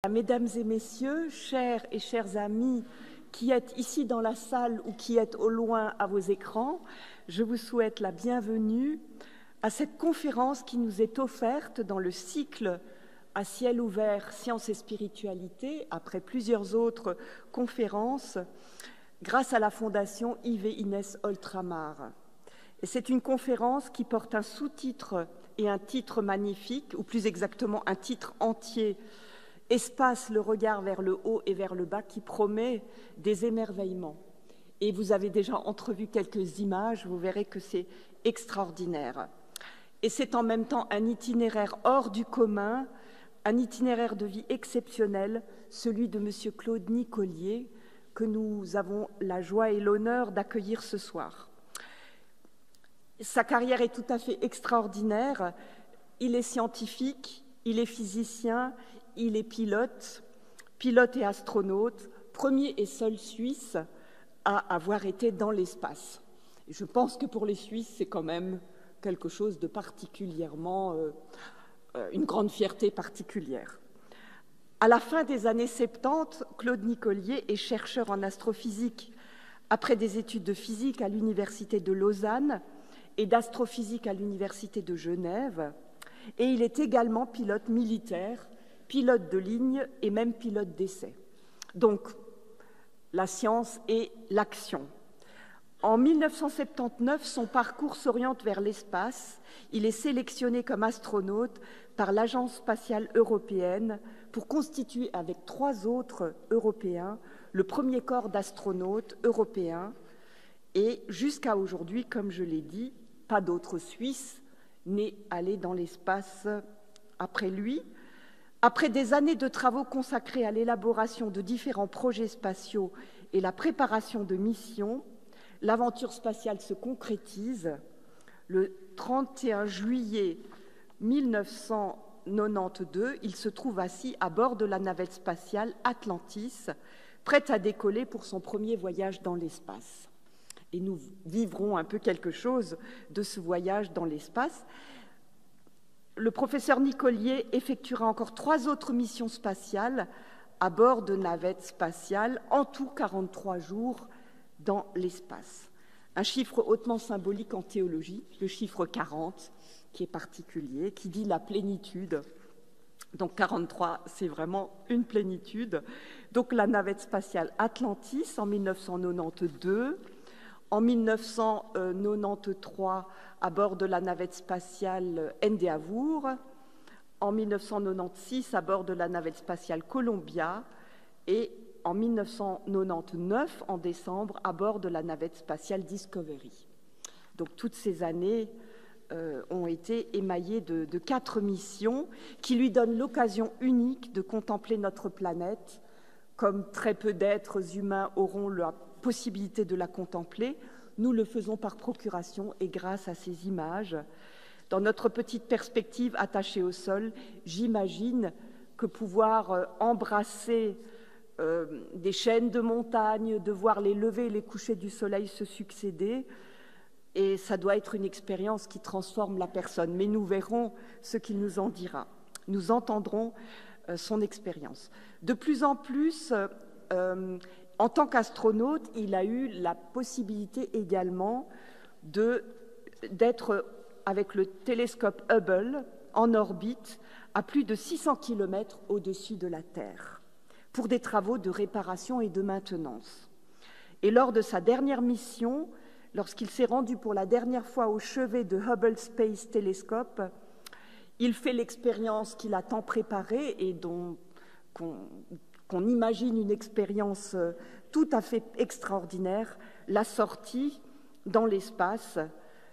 Mesdames et messieurs, chers et chers amis qui êtes ici dans la salle ou qui êtes au loin à vos écrans, je vous souhaite la bienvenue à cette conférence qui nous est offerte dans le cycle à ciel ouvert Sciences et Spiritualité, après plusieurs autres conférences, grâce à la Fondation Yves et Inès Oltramar. Et c'est une conférence qui porte un sous-titre et un titre magnifique, ou plus exactement un titre entier, Espace, le regard vers le haut et vers le bas, qui promet des émerveillements. Et vous avez déjà entrevu quelques images, vous verrez que c'est extraordinaire. Et c'est en même temps un itinéraire hors du commun, un itinéraire de vie exceptionnel, celui de M. Claude Nicollier, que nous avons la joie et l'honneur d'accueillir ce soir. Sa carrière est tout à fait extraordinaire. Il est scientifique, il est physicien, il est pilote et astronaute, premier et seul Suisse à avoir été dans l'espace. Je pense que pour les Suisses, c'est quand même quelque chose de particulièrement, une grande fierté particulière. À la fin des années 70, Claude Nicollier est chercheur en astrophysique après des études de physique à l'Université de Lausanne et d'astrophysique à l'Université de Genève, et il est également pilote militaire, pilote de ligne et même pilote d'essai. Donc, la science et l'action. En 1979, son parcours s'oriente vers l'espace. Il est sélectionné comme astronaute par l'Agence spatiale européenne pour constituer avec 3 autres Européens le premier corps d'astronautes européens. Et jusqu'à aujourd'hui, comme je l'ai dit, pas d'autre Suisse n'est allé dans l'espace après lui. Après des années de travaux consacrés à l'élaboration de différents projets spatiaux et la préparation de missions, l'aventure spatiale se concrétise. Le 31 juillet 1992, il se trouve assis à bord de la navette spatiale Atlantis, prête à décoller pour son premier voyage dans l'espace. Et nous vivrons un peu quelque chose de ce voyage dans l'espace. Le professeur Nicollier effectuera encore 3 autres missions spatiales à bord de navettes spatiales, en tout 43 jours dans l'espace. Un chiffre hautement symbolique en théologie, le chiffre 40, qui est particulier, qui dit la plénitude. Donc 43, c'est vraiment une plénitude. Donc la navette spatiale Atlantis en 1992, en 1993, à bord de la navette spatiale Endeavour, en 1996, à bord de la navette spatiale Columbia, et en 1999, en décembre, à bord de la navette spatiale Discovery. Donc toutes ces années ont été émaillées de 4 missions qui lui donnent l'occasion unique de contempler notre planète, comme très peu d'êtres humains auront la possibilité de la contempler. Nous le faisons par procuration et grâce à ces images. Dans notre petite perspective attachée au sol, j'imagine que pouvoir embrasser des chaînes de montagnes, de voir les levers et les couchers du soleil se succéder, et ça doit être une expérience qui transforme la personne. Mais nous verrons ce qu'il nous en dira. Nous entendrons son expérience. De plus en plus, en tant qu'astronaute, il a eu la possibilité également d'être avec le télescope Hubble en orbite à plus de 600 km au-dessus de la Terre pour des travaux de réparation et de maintenance. Et lors de sa dernière mission, lorsqu'il s'est rendu pour la dernière fois au chevet de Hubble Space Telescope, il fait l'expérience qu'il a tant préparée et qu'on imagine une expérience tout à fait extraordinaire, la sortie dans l'espace,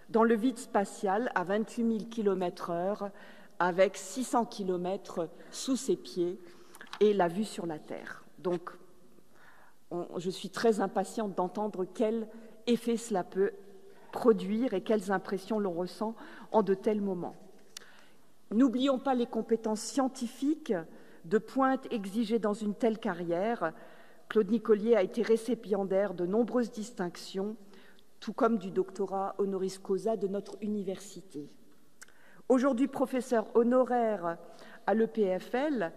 dans le vide spatial à 28 000 km/h, avec 600 km sous ses pieds et la vue sur la Terre. Donc, je suis très impatiente d'entendre quel effet cela peut produire et quelles impressions l'on ressent en de tels moments. N'oublions pas les compétences scientifiques de pointe exigées dans une telle carrière. Claude Nicollier a été récipiendaire de nombreuses distinctions, tout comme du doctorat honoris causa de notre université. Aujourd'hui professeur honoraire à l'EPFL,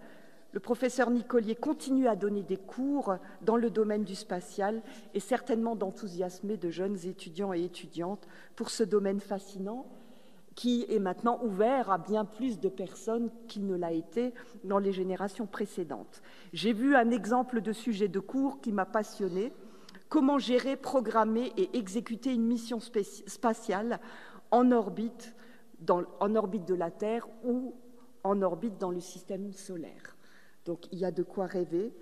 Le professeur Nicolier continue à donner des cours dans le domaine du spatial et certainement d'enthousiasmer de jeunes étudiants et étudiantes pour ce domaine fascinant qui est maintenant ouvert à bien plus de personnes qu'il ne l'a été dans les générations précédentes. J'ai vu un exemple de sujet de cours qui m'a passionné: comment gérer, programmer et exécuter une mission spatiale en orbite de la Terre ou en orbite dans le système solaire. Donc il y a de quoi rêver.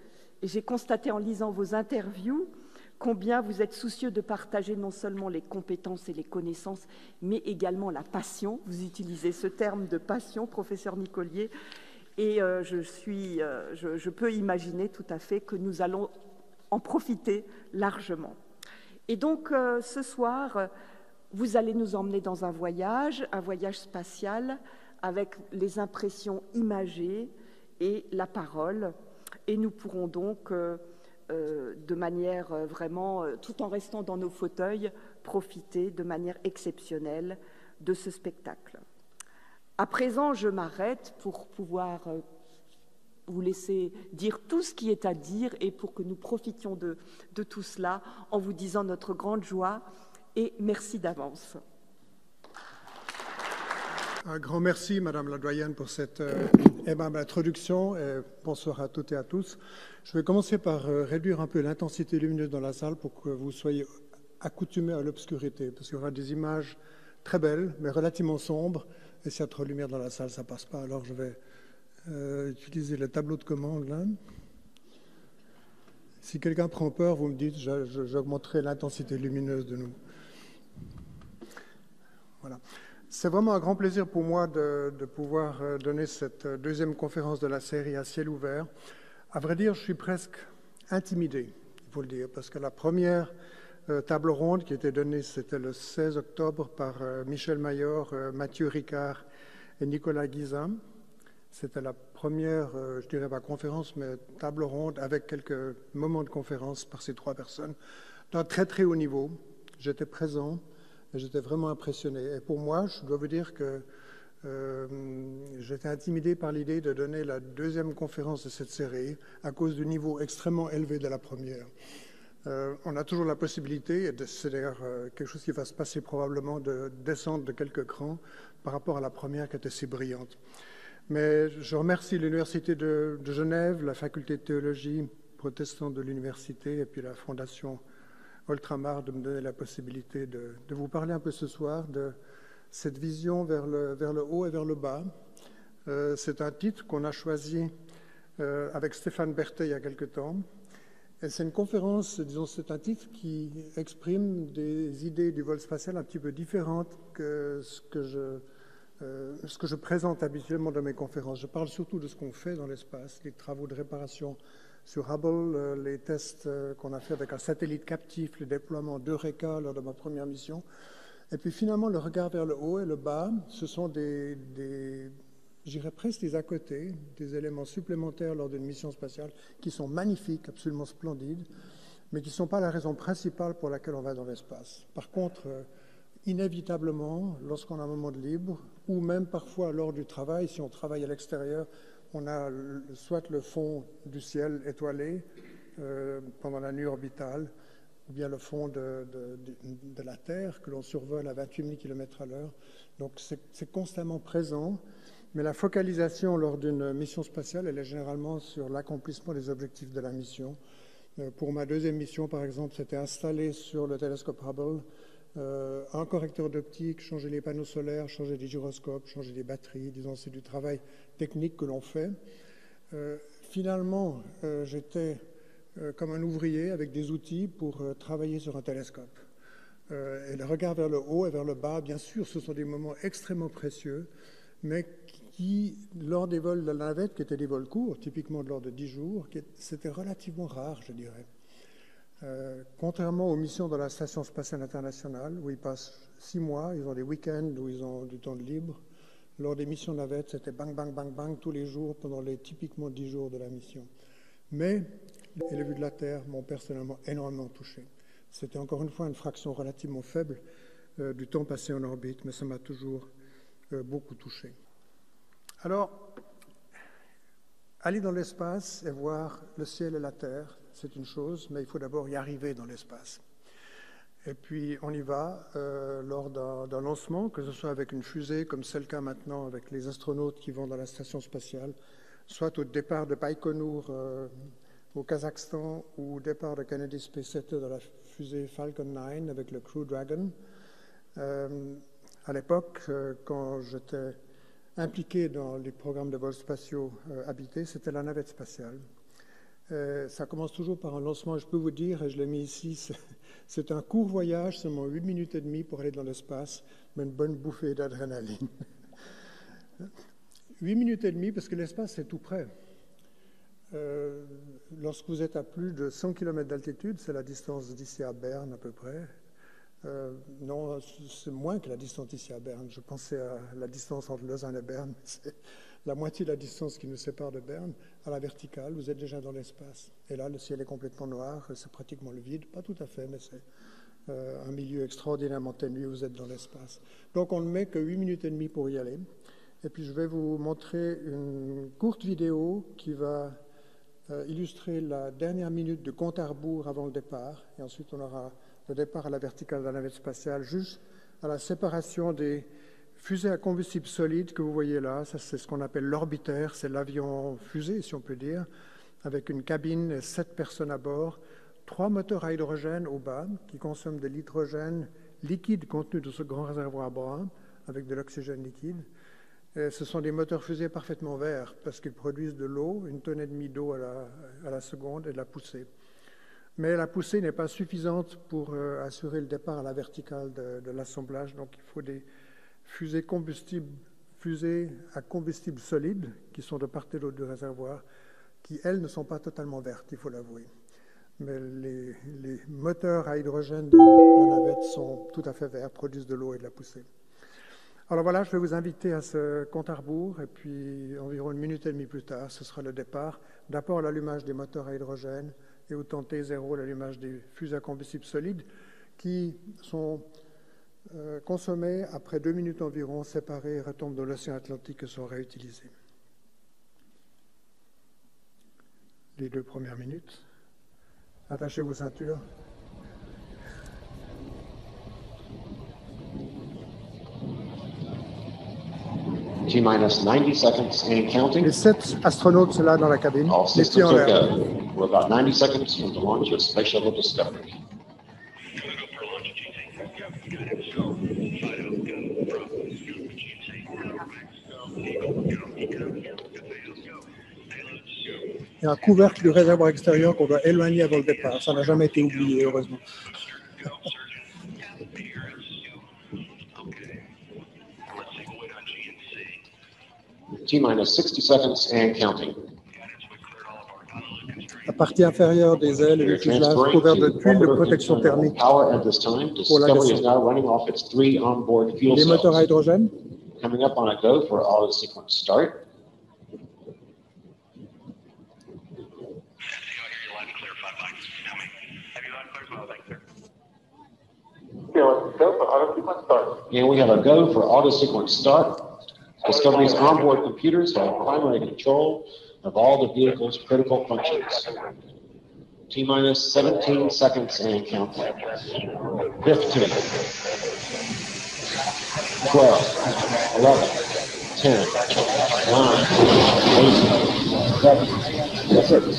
Et j'ai constaté en lisant vos interviews combien vous êtes soucieux de partager non seulement les compétences et les connaissances, mais également la passion. Vous utilisez ce terme de passion, professeur Nicolier, et je peux imaginer tout à fait que nous allons en profiter largement. Et donc ce soir, vous allez nous emmener dans un voyage spatial avec les impressions imagées et la parole, et nous pourrons donc de manière vraiment, tout en restant dans nos fauteuils, profiter de manière exceptionnelle de ce spectacle. À présent, je m'arrête pour pouvoir vous laisser dire tout ce qui est à dire et pour que nous profitions de tout cela en vous disant notre grande joie et merci d'avance. Un grand merci, Madame la doyenne, pour cette aimable introduction. Et bonsoir à toutes et à tous. Je vais commencer par réduire un peu l'intensité lumineuse dans la salle pour que vous soyez accoutumés à l'obscurité, parce qu'il y aura des images très belles, mais relativement sombres. Et s'il y a trop de lumière dans la salle, ça ne passe pas. Alors je vais utiliser le tableau de commande là. Si quelqu'un prend peur, vous me dites, j'augmenterai l'intensité lumineuse de nous. Voilà. C'est vraiment un grand plaisir pour moi de pouvoir donner cette deuxième conférence de la série à ciel ouvert. À vrai dire, je suis presque intimidé, il faut le dire, parce que la première table ronde qui était donnée, c'était le 16 octobre par Michel Mayor, Mathieu Ricard et Nicolas Guizin. C'était la première, je dirais pas conférence, mais table ronde avec quelques moments de conférence par ces trois personnes d'un très très haut niveau. J'étais présent. Et j'étais vraiment impressionné. Et pour moi, je dois vous dire que j'étais intimidé par l'idée de donner la deuxième conférence de cette série à cause du niveau extrêmement élevé de la première. On a toujours la possibilité, et c'est d'ailleurs quelque chose qui va se passer probablement, de descendre de quelques crans par rapport à la première qui était si brillante. Mais je remercie l'Université de Genève, la faculté de théologie protestante de l'université et puis la fondation Ultramar de me donner la possibilité de vous parler un peu ce soir de cette vision vers le haut et vers le bas. C'est un titre qu'on a choisi avec Stéphane Berthet il y a quelque temps. Et c'est une conférence, disons, c'est un titre qui exprime des idées du vol spatial un petit peu différentes que ce que je présente habituellement dans mes conférences. Je parle surtout de ce qu'on fait dans l'espace, les travaux de réparation sur Hubble, les tests qu'on a fait avec un satellite captif, le déploiement d'Eureka lors de ma première mission. Et puis finalement, le regard vers le haut et le bas, ce sont j'irais presque des à côté, des éléments supplémentaires lors d'une mission spatiale qui sont magnifiques, absolument splendides, mais qui ne sont pas la raison principale pour laquelle on va dans l'espace. Par contre, inévitablement, lorsqu'on a un moment de libre, ou même parfois lors du travail, si on travaille à l'extérieur, on a soit le fond du ciel étoilé pendant la nuit orbitale, ou bien le fond de la Terre que l'on survole à 28 000 km à l'heure. Donc c'est constamment présent, mais la focalisation lors d'une mission spatiale, elle est généralement sur l'accomplissement des objectifs de la mission. Pour ma deuxième mission, par exemple, c'était installer sur le télescope Hubble un correcteur d'optique, changer les panneaux solaires, changer les gyroscopes, changer les batteries. Disons, c'est du travail technique que l'on fait. Finalement, j'étais comme un ouvrier avec des outils pour travailler sur un télescope. Et le regard vers le haut et vers le bas, bien sûr, ce sont des moments extrêmement précieux, mais qui, lors des vols de la navette, qui étaient des vols courts, typiquement de l'ordre de 10 jours, c'était relativement rare, je dirais. Contrairement aux missions de la Station spatiale internationale, où ils passent 6 mois, ils ont des week-ends où ils ont du temps de libre. Lors des missions navettes, c'était bang, bang, bang, bang tous les jours pendant les typiquement 10 jours de la mission. Mais les vues de la Terre m'ont personnellement énormément touché. C'était encore une fois une fraction relativement faible du temps passé en orbite, mais ça m'a toujours beaucoup touché. Alors, aller dans l'espace et voir le ciel et la terre, c'est une chose, mais il faut d'abord y arriver dans l'espace. Et puis on y va lors d'un lancement, que ce soit avec une fusée, comme c'est le cas maintenant avec les astronautes qui vont dans la station spatiale, soit au départ de Baïkonour au Kazakhstan ou au départ de Kennedy Space Center dans la fusée Falcon 9 avec le Crew Dragon. À l'époque, quand j'étais impliqué dans les programmes de vols spatiaux habités, c'était la navette spatiale. Ça commence toujours par un lancement, je peux vous dire, et je l'ai mis ici, c'est un court voyage, seulement 8 minutes et demie pour aller dans l'espace, mais une bonne bouffée d'adrénaline. 8 minutes et demie parce que l'espace est tout près. Lorsque vous êtes à plus de 100 km d'altitude, c'est la distance d'ici à Berne à peu près. Non, c'est moins que la distance d'ici à Berne. Je pensais à la distance entre Lausanne et Berne, c'est la moitié de la distance qui nous sépare de Berne. À la verticale, vous êtes déjà dans l'espace. Et là, le ciel est complètement noir, c'est pratiquement le vide. Pas tout à fait, mais c'est un milieu extraordinairement ténu, vous êtes dans l'espace. Donc on ne met que 8 minutes et demie pour y aller. Et puis je vais vous montrer une courte vidéo qui va illustrer la dernière minute de compte à rebours avant le départ. Et ensuite, on aura le départ à la verticale de la navette spatiale, juste à la séparation des fusées à combustible solide que vous voyez là. Ça, c'est ce qu'on appelle l'orbitaire, c'est l'avion fusée, si on peut dire, avec une cabine et 7 personnes à bord, 3 moteurs à hydrogène au bas qui consomment de l'hydrogène liquide contenu dans ce grand réservoir brun avec de l'oxygène liquide. Et ce sont des moteurs fusées parfaitement verts parce qu'ils produisent de l'eau, 1,5 tonne d'eau à la seconde et de la poussée. Mais la poussée n'est pas suffisante pour assurer le départ à la verticale de l'assemblage. Donc il faut des fusées à combustible solide qui sont de part et d'autre du réservoir, qui, elles, ne sont pas totalement vertes, il faut l'avouer. Mais les moteurs à hydrogène de la navette sont tout à fait verts, produisent de l'eau et de la poussée. Alors voilà, je vais vous inviter à ce compte à rebours, et puis environ 1 minute et demie plus tard, ce sera le départ. D'abord l'allumage des moteurs à hydrogène, et au temps T0, l'allumage des fusées à combustible solide, qui sont consommées après 2 minutes environ, séparées, retombent dans l'océan Atlantique et sont réutilisées. Les 2 premières minutes. Attachez vos ceintures. T-minus 90 seconds and counting. Les 7 astronautes sont là dans la cabine. All Les pieds en systems are l'air. go. We're about 90 seconds from the launch of Space Shuttle Discovery. Il y a un couvercle du réservoir extérieur qu'on doit éloigner avant le départ. Ça n'a jamais été oublié, heureusement. T-minus 60 seconds and counting. La partie inférieure des ailes et du fuselage couverte de tuiles de protection thermique. Power at this time. Pour la Discovery is descente. now running off its 3 onboard fuel Les moteurs à cells. hydrogène. Coming up on a go for auto sequence start. And we have a go for auto sequence start. Discovery's onboard computers have primary control of all the vehicle's critical functions. T-minus 17 seconds and counting. 15, 12, 11, 10, 9, 8, 7, 6,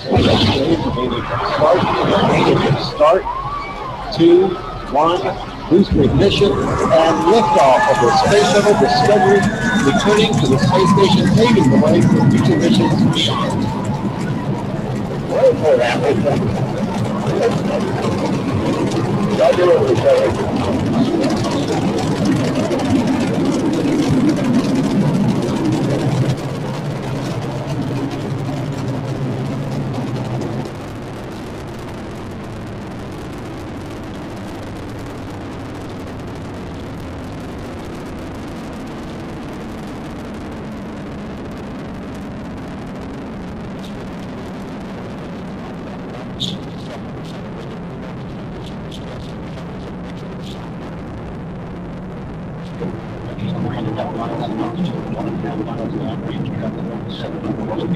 start, 2, 1, booster ignition, and liftoff of the Space Shuttle Discovery, returning to the space station, paving the way for future missions beyond. Wait for that.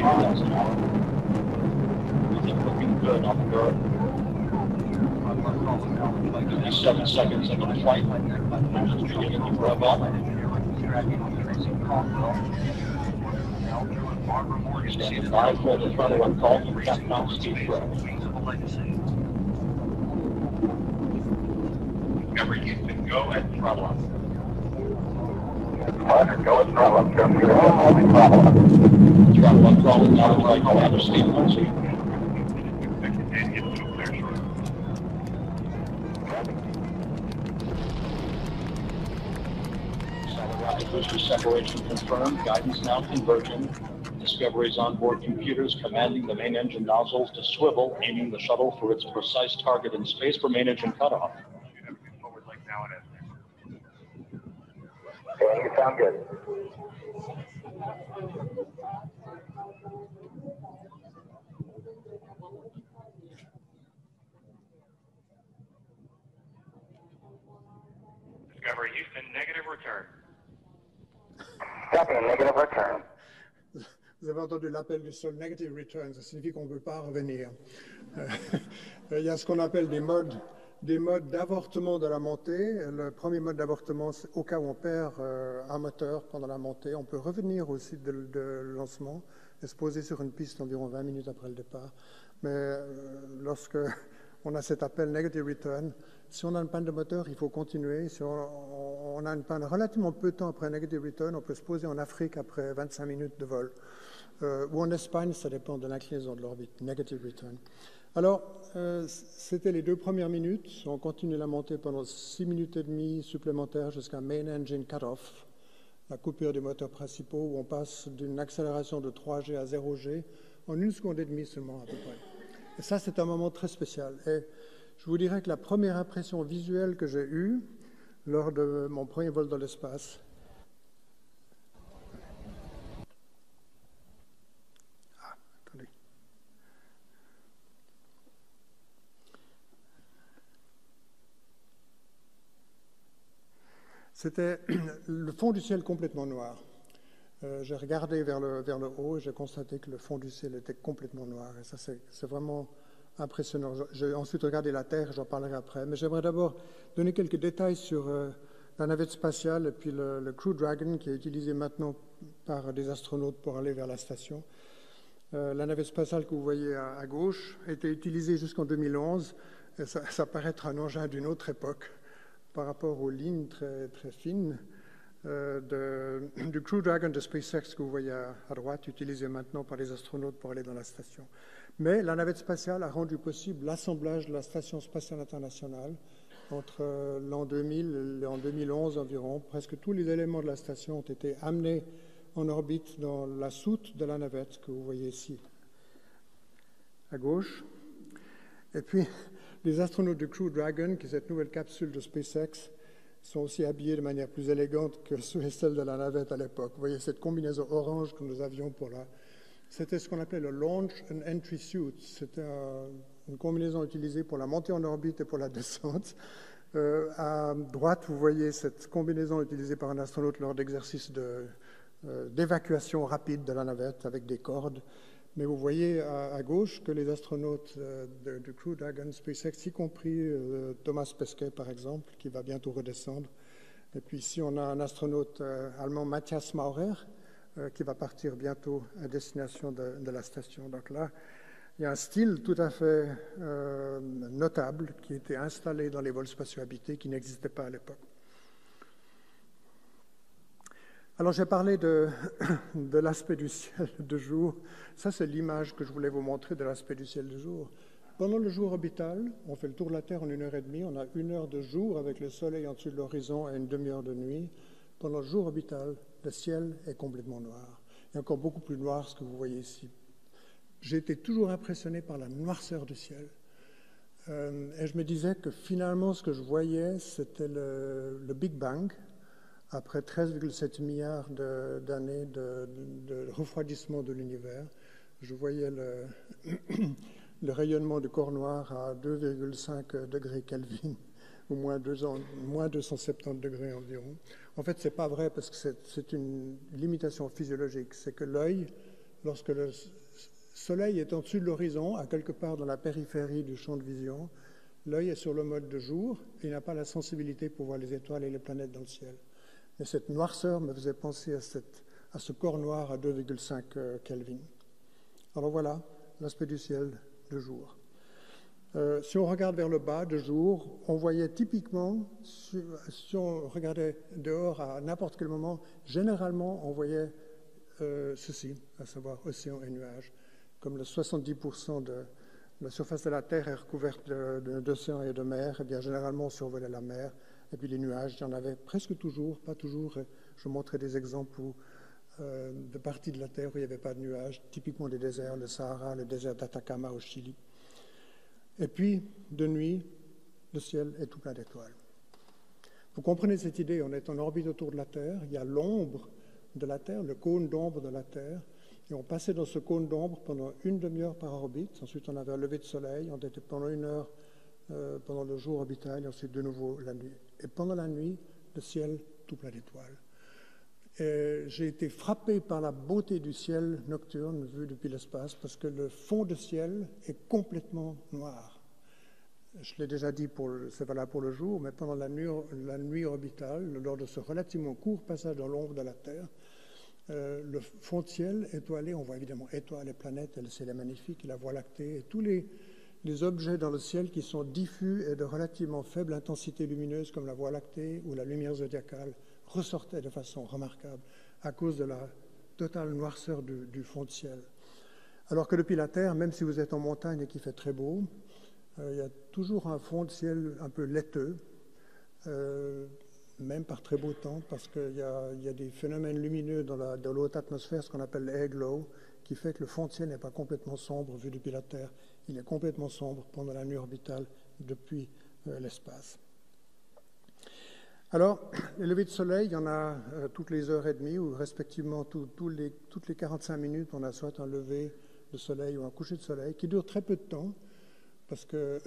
miles an hour. Everything looking good on the girl. 57 seconds into the flight. Just beginning to rev up. Stand by for the throttle up call from Capcom Steve Schroeder. Discovery Houston, go at throttle up. Roger, go at throttle up. Throttle up, throttle down, right, Commander Steve Lindsay. Solid rocket booster separation confirmed. Guidance now converging. Discovery's onboard computers commanding the main engine nozzles to swivel, aiming the shuttle for its precise target in space for main engine cutoff. Okay, you sound good. Discovery Houston, negative return. Copy, negative return. Vous avez entendu l'appel du sol negative return, ça signifie qu'on ne peut pas revenir. Il y a ce qu'on appelle des modes d'avortement de la montée. Le premier mode d'avortement, c'est au cas où on perd un moteur pendant la montée. On peut revenir au site de lancement et se poser sur une piste environ 20 minutes après le départ. Mais lorsque on a cet appel negative return, si on a une panne de moteur, il faut continuer. Si on a une panne relativement peu de temps après negative return, on peut se poser en Afrique après 25 minutes de vol. Ou en Espagne, ça dépend de l'inclinaison de l'orbite, negative return. Alors, c'était les 2 premières minutes. On continue la montée pendant 6 minutes et demie supplémentaires jusqu'à main engine cut-off, la coupure des moteurs principaux, où on passe d'une accélération de 3G à 0G en 1 seconde et demie seulement à peu près. Et ça, c'est un moment très spécial. Et je vous dirais que la première impression visuelle que j'ai eue lors de mon premier vol dans l'espace, c'était le fond du ciel complètement noir. J'ai regardé vers le haut et j'ai constaté que le fond du ciel était complètement noir. Et ça, c'est vraiment impressionnant. J'ai ensuite regardé la Terre, j'en parlerai après. Mais j'aimerais d'abord donner quelques détails sur la navette spatiale et puis le Crew Dragon qui est utilisé maintenant par des astronautes pour aller vers la station. La navette spatiale que vous voyez à gauche a été utilisée jusqu'en 2011. Et ça paraît être un engin d'une autre époque par rapport aux lignes très, très fines du Crew Dragon de SpaceX que vous voyez à droite, utilisé maintenant par les astronautes pour aller dans la station. Mais la navette spatiale a rendu possible l'assemblage de la Station spatiale internationale entre l'an 2000 et en 2011 environ. Presque tous les éléments de la station ont été amenés en orbite dans la soute de la navette que vous voyez ici, à gauche. Et puis, les astronautes du Crew Dragon, qui est cette nouvelle capsule de SpaceX, sont aussi habillés de manière plus élégante que ceux et celles de la navette à l'époque. Vous voyez cette combinaison orange que nous avions pour la... C'était ce qu'on appelait le Launch and Entry Suit. C'était une combinaison utilisée pour la montée en orbite et pour la descente. À droite, vous voyez cette combinaison utilisée par un astronaute lors d'exercices d'évacuation rapide de la navette avec des cordes. Mais vous voyez à gauche que les astronautes du Crew Dragon SpaceX, y compris Thomas Pesquet par exemple, qui va bientôt redescendre. Et puis ici, on a un astronaute allemand, Matthias Maurer, qui va partir bientôt à destination de la station. Donc là, il y a un style tout à fait notable qui était installé dans les vols spatiaux habités qui n'existait pas à l'époque. Alors, j'ai parlé de l'aspect du ciel de jour. Ça, c'est l'image que je voulais vous montrer de l'aspect du ciel de jour. Pendant le jour orbital, on fait le tour de la Terre en 1h30. On a 1 heure de jour avec le soleil en dessus de l'horizon et une demi-heure de nuit. Pendant le jour orbital, le ciel est complètement noir. Et encore beaucoup plus noir, ce que vous voyez ici. J'ai été toujours impressionné par la noirceur du ciel. Et je me disais que finalement, ce que je voyais, c'était le Big Bang, après 13,7 milliards d'années de refroidissement de l'univers. Je voyais le rayonnement du corps noir à 2,5 degrés Kelvin, ou moins 270 degrés environ. En fait, ce n'est pas vrai parce que c'est une limitation physiologique. C'est que l'œil, lorsque Soleil est au-dessus de l'horizon, à quelque part dans la périphérie du champ de vision. L'œil est sur le mode de jour et il n'a pas la sensibilité pour voir les étoiles et les planètes dans le ciel. Mais cette noirceur me faisait penser à ce corps noir à 2,5 Kelvin. Alors voilà l'aspect du ciel de jour. Si on regarde vers le bas de jour, on voyait typiquement, si on regardait dehors à n'importe quel moment, généralement on voyait ceci, à savoir océan et nuages. Comme le 70% de la surface de la Terre est recouverte d'océans et de mer, et bien généralement on survolait la mer. Et puis les nuages, il y en avait presque toujours, pas toujours. Je montrais des exemples de parties de la Terre où il n'y avait pas de nuages, typiquement des déserts, le Sahara, le désert d'Atacama au Chili. Et puis, de nuit, le ciel est tout plein d'étoiles. Vous comprenez cette idée, on est en orbite autour de la Terre, il y a l'ombre de la Terre, le cône d'ombre de la Terre, et on passait dans ce cône d'ombre pendant une demi-heure par orbite, ensuite on avait un lever de soleil, on était pendant une heure pendant le jour orbital, et ensuite de nouveau la nuit. Et pendant la nuit, le ciel tout plein d'étoiles. J'ai été frappé par la beauté du ciel nocturne vu depuis l'espace parce que le fond de ciel est complètement noir. Je l'ai déjà dit, c'est valable pour le jour, mais pendant la nuit orbitale, lors de ce relativement court passage dans l'ombre de la Terre, le fond de ciel étoilé, on voit évidemment étoiles et planètes, et le ciel est magnifique, et la Voie lactée, et tous les objets dans le ciel qui sont diffus et de relativement faible intensité lumineuse comme la Voie lactée ou la lumière zodiacale ressortaient de façon remarquable à cause de la totale noirceur du fond de ciel. Alors que depuis la Terre, même si vous êtes en montagne et qu'il fait très beau, il y a toujours un fond de ciel un peu laiteux, même par très beau temps, parce qu'il y a des phénomènes lumineux dans l'haute atmosphère, ce qu'on appelle l'air glow, qui fait que le fond de ciel n'est pas complètement sombre vu depuis la Terre. Il est complètement sombre pendant la nuit orbitale depuis l'espace. Alors, les levées de soleil, il y en a toutes les heures et demie, ou respectivement toutes les 45 minutes, on a soit un lever de soleil ou un coucher de soleil, qui dure très peu de temps, parce que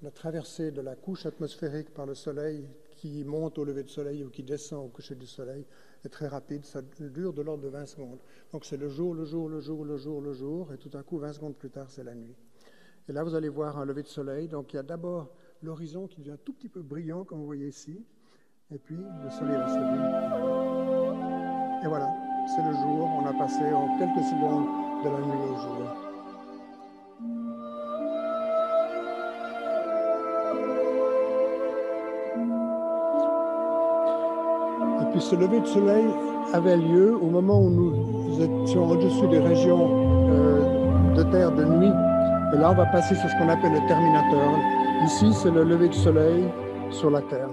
la traversée de la couche atmosphérique par le soleil qui monte au lever de soleil ou qui descend au coucher du soleil est très rapide, ça dure de l'ordre de 20 secondes. Donc c'est le jour, et tout à coup, 20 secondes plus tard, c'est la nuit. Et là, vous allez voir un lever de soleil, donc il y a d'abord l'horizon qui devient un tout petit peu brillant, comme vous voyez ici, et puis le soleil va se lever. Et voilà, c'est le jour, on a passé en quelques secondes de la nuit au jour. Et puis ce lever de soleil avait lieu au moment où nous étions au-dessus des régions de terre de nuit. Et là, on va passer sur ce qu'on appelle le terminateur. Ici, c'est le lever de soleil sur la Terre.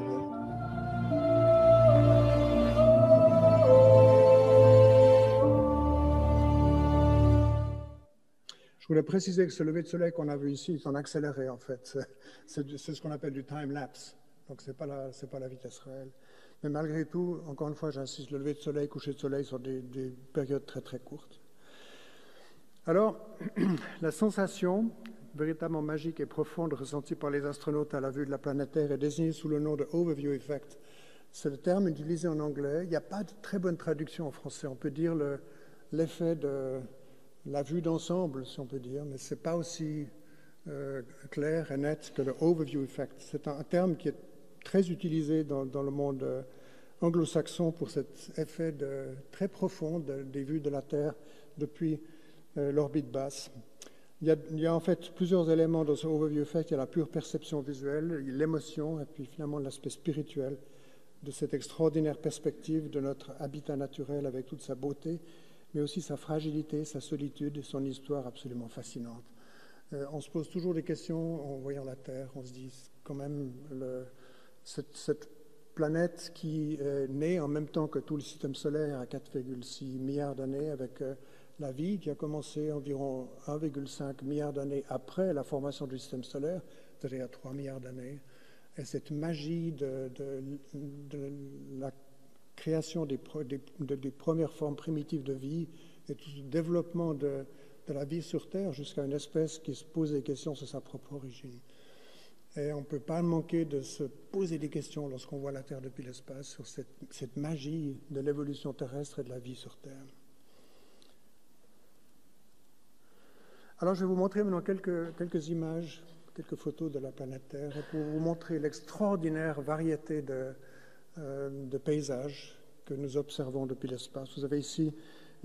Je voulais préciser que ce lever de soleil qu'on a vu ici est en accéléré, en fait. C'est ce qu'on appelle du time-lapse. Donc, ce n'est pas la vitesse réelle. Mais malgré tout, encore une fois, j'insiste, le lever de soleil, coucher de soleil sont des périodes très, très courtes. Alors, la sensation véritablement magique et profonde ressentie par les astronautes à la vue de la planète Terre est désignée sous le nom de Overview Effect. C'est le terme utilisé en anglais. Il n'y a pas de très bonne traduction en français. On peut dire l'effet de la vue d'ensemble, si on peut dire, mais ce n'est pas aussi clair et net que le Overview Effect. C'est un terme qui est très utilisé dans le monde anglo-saxon pour cet effet très profond des vues de la Terre depuis l'orbite basse. Il y a en fait plusieurs éléments dans ce overview effect. Il y a la pure perception visuelle, l'émotion et puis finalement l'aspect spirituel de cette extraordinaire perspective de notre habitat naturel avec toute sa beauté, mais aussi sa fragilité, sa solitude et son histoire absolument fascinante. On se pose toujours des questions en voyant la Terre. On se dit quand même cette planète qui est née en même temps que tout le système solaire à 4,6 milliards d'années avec la vie qui a commencé environ 1,5 milliard d'années après la formation du système solaire, c'est-à-dire 3 milliards d'années. Et cette magie de la création des premières formes primitives de vie et tout le développement de la vie sur Terre jusqu'à une espèce qui se pose des questions sur sa propre origine. Et on ne peut pas manquer de se poser des questions lorsqu'on voit la Terre depuis l'espace sur cette magie de l'évolution terrestre et de la vie sur Terre. Alors, je vais vous montrer maintenant quelques images, quelques photos de la planète Terre, et pour vous montrer l'extraordinaire variété de paysages que nous observons depuis l'espace. Vous avez ici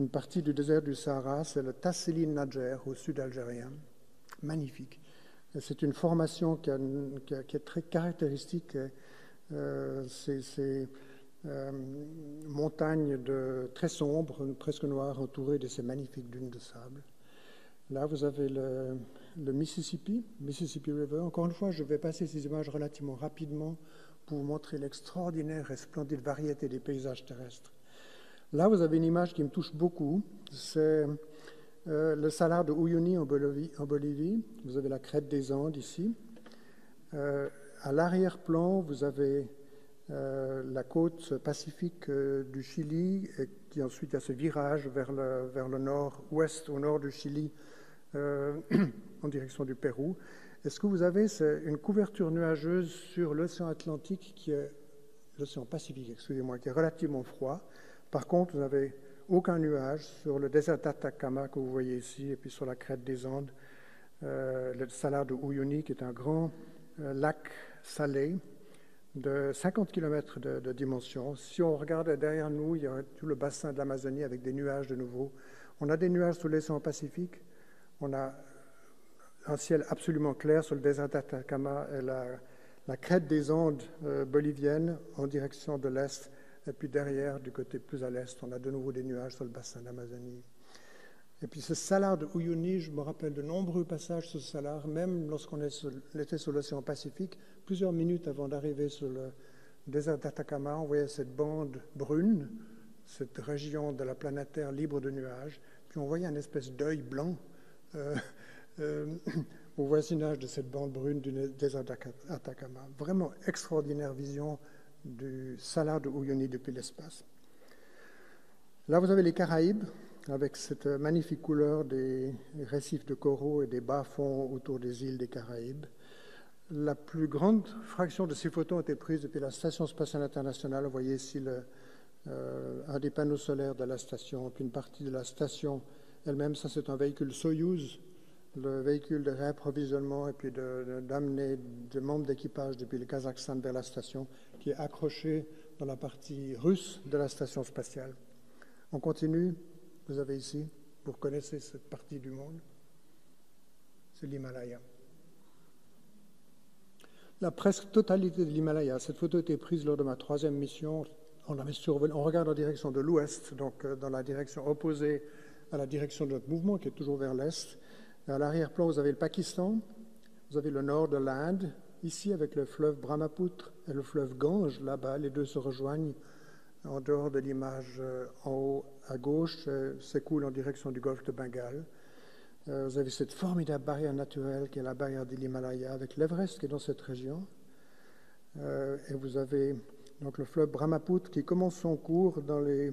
une partie du désert du Sahara, c'est le Tassili Nadjer au sud algérien. Magnifique. C'est une formation qui est très caractéristique. Ces montagnes très sombres, presque noires, entourées de ces magnifiques dunes de sable. Là, vous avez le Mississippi River. Encore une fois, je vais passer ces images relativement rapidement pour vous montrer l'extraordinaire et splendide variété des paysages terrestres. Là, vous avez une image qui me touche beaucoup. C'est le salar de Uyuni en Bolivie. Vous avez la crête des Andes ici. À l'arrière-plan, vous avez la côte pacifique du Chili, et qui ensuite a ce virage vers le nord-ouest, au nord du Chili, en direction du Pérou. Et ce que vous avez, c'est une couverture nuageuse sur l'océan Atlantique, l'océan Pacifique, excusez-moi, qui est relativement froid. Par contre, vous n'avez aucun nuage sur le désert d'Atacama que vous voyez ici, et puis sur la crête des Andes, le salar de Uyuni, qui est un grand lac salé de 50 km de dimension. Si on regarde derrière nous, il y a tout le bassin de l'Amazonie avec des nuages de nouveau. On a des nuages sur l'océan Pacifique. On a un ciel absolument clair sur le désert d'Atacama et la crête des Andes boliviennes en direction de l'est. Et puis derrière, du côté plus à l'est, on a de nouveau des nuages sur le bassin de l'Amazonie. Et puis ce salar de Uyuni, je me rappelle de nombreux passages sur ce salar, même lorsqu'on était sur l'océan Pacifique, plusieurs minutes avant d'arriver sur le désert d'Atacama, on voyait cette bande brune, cette région de la planète Terre libre de nuages, puis on voyait une espèce d'œil blanc au voisinage de cette bande brune du désert d'Atacama. Vraiment extraordinaire vision du salar de Uyuni depuis l'espace. Là, vous avez les Caraïbes, avec cette magnifique couleur des récifs de coraux et des bas-fonds autour des îles des Caraïbes. La plus grande fraction de ces photos ont été prises depuis la Station spatiale internationale. Vous voyez ici un des panneaux solaires de la station, puis une partie de la station elle-même. Ça, c'est un véhicule Soyouz, le véhicule de réapprovisionnement et puis d'amener des membres d'équipage depuis le Kazakhstan vers la station, qui est accroché dans la partie russe de la station spatiale. On continue. Vous avez ici, vous reconnaissez cette partie du monde, c'est l'Himalaya. La presque totalité de l'Himalaya, cette photo a été prise lors de ma 3e mission. On regarde en direction de l'ouest, donc dans la direction opposée à la direction de notre mouvement, qui est toujours vers l'est. À l'arrière-plan, vous avez le Pakistan, vous avez le nord de l'Inde, ici avec le fleuve Brahmaputra et le fleuve Gange, là-bas, les deux se rejoignent. En dehors de l'image en haut à gauche, s'écoule en direction du golfe de Bengale. Vous avez cette formidable barrière naturelle qui est la barrière de l'Himalaya avec l'Everest qui est dans cette région. Et vous avez donc le fleuve Brahmaputra qui commence son cours dans les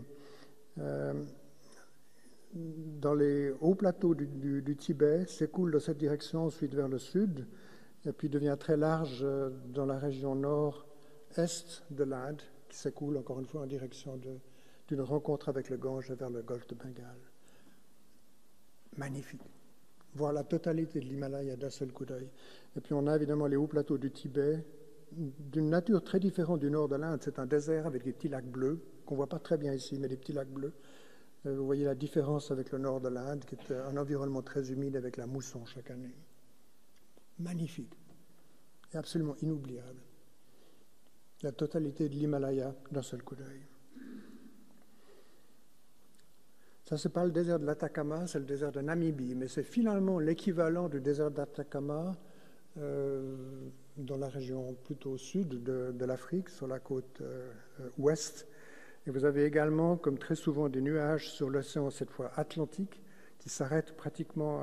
hauts plateaux du Tibet, s'écoule dans cette direction ensuite vers le sud, et puis devient très large dans la région nord-est de l'Inde, qui s'écoule encore une fois en direction d'une rencontre avec le Gange vers le golfe de Bengale. Magnifique. Voir la totalité de l'Himalaya d'un seul coup d'œil. Et puis on a évidemment les hauts plateaux du Tibet, d'une nature très différente du nord de l'Inde. C'est un désert avec des petits lacs bleus, qu'on ne voit pas très bien ici, mais des petits lacs bleus. Vous voyez la différence avec le nord de l'Inde, qui est un environnement très humide avec la mousson chaque année. Magnifique. Et absolument inoubliable. La totalité de l'Himalaya d'un seul coup d'œil. Ça, c'est pas le désert de l'Atacama, c'est le désert de Namibie, mais c'est finalement l'équivalent du désert d'Atacama dans la région plutôt au sud de l'Afrique, sur la côte ouest. Et vous avez également, comme très souvent, des nuages sur l'océan, cette fois Atlantique, qui s'arrêtent pratiquement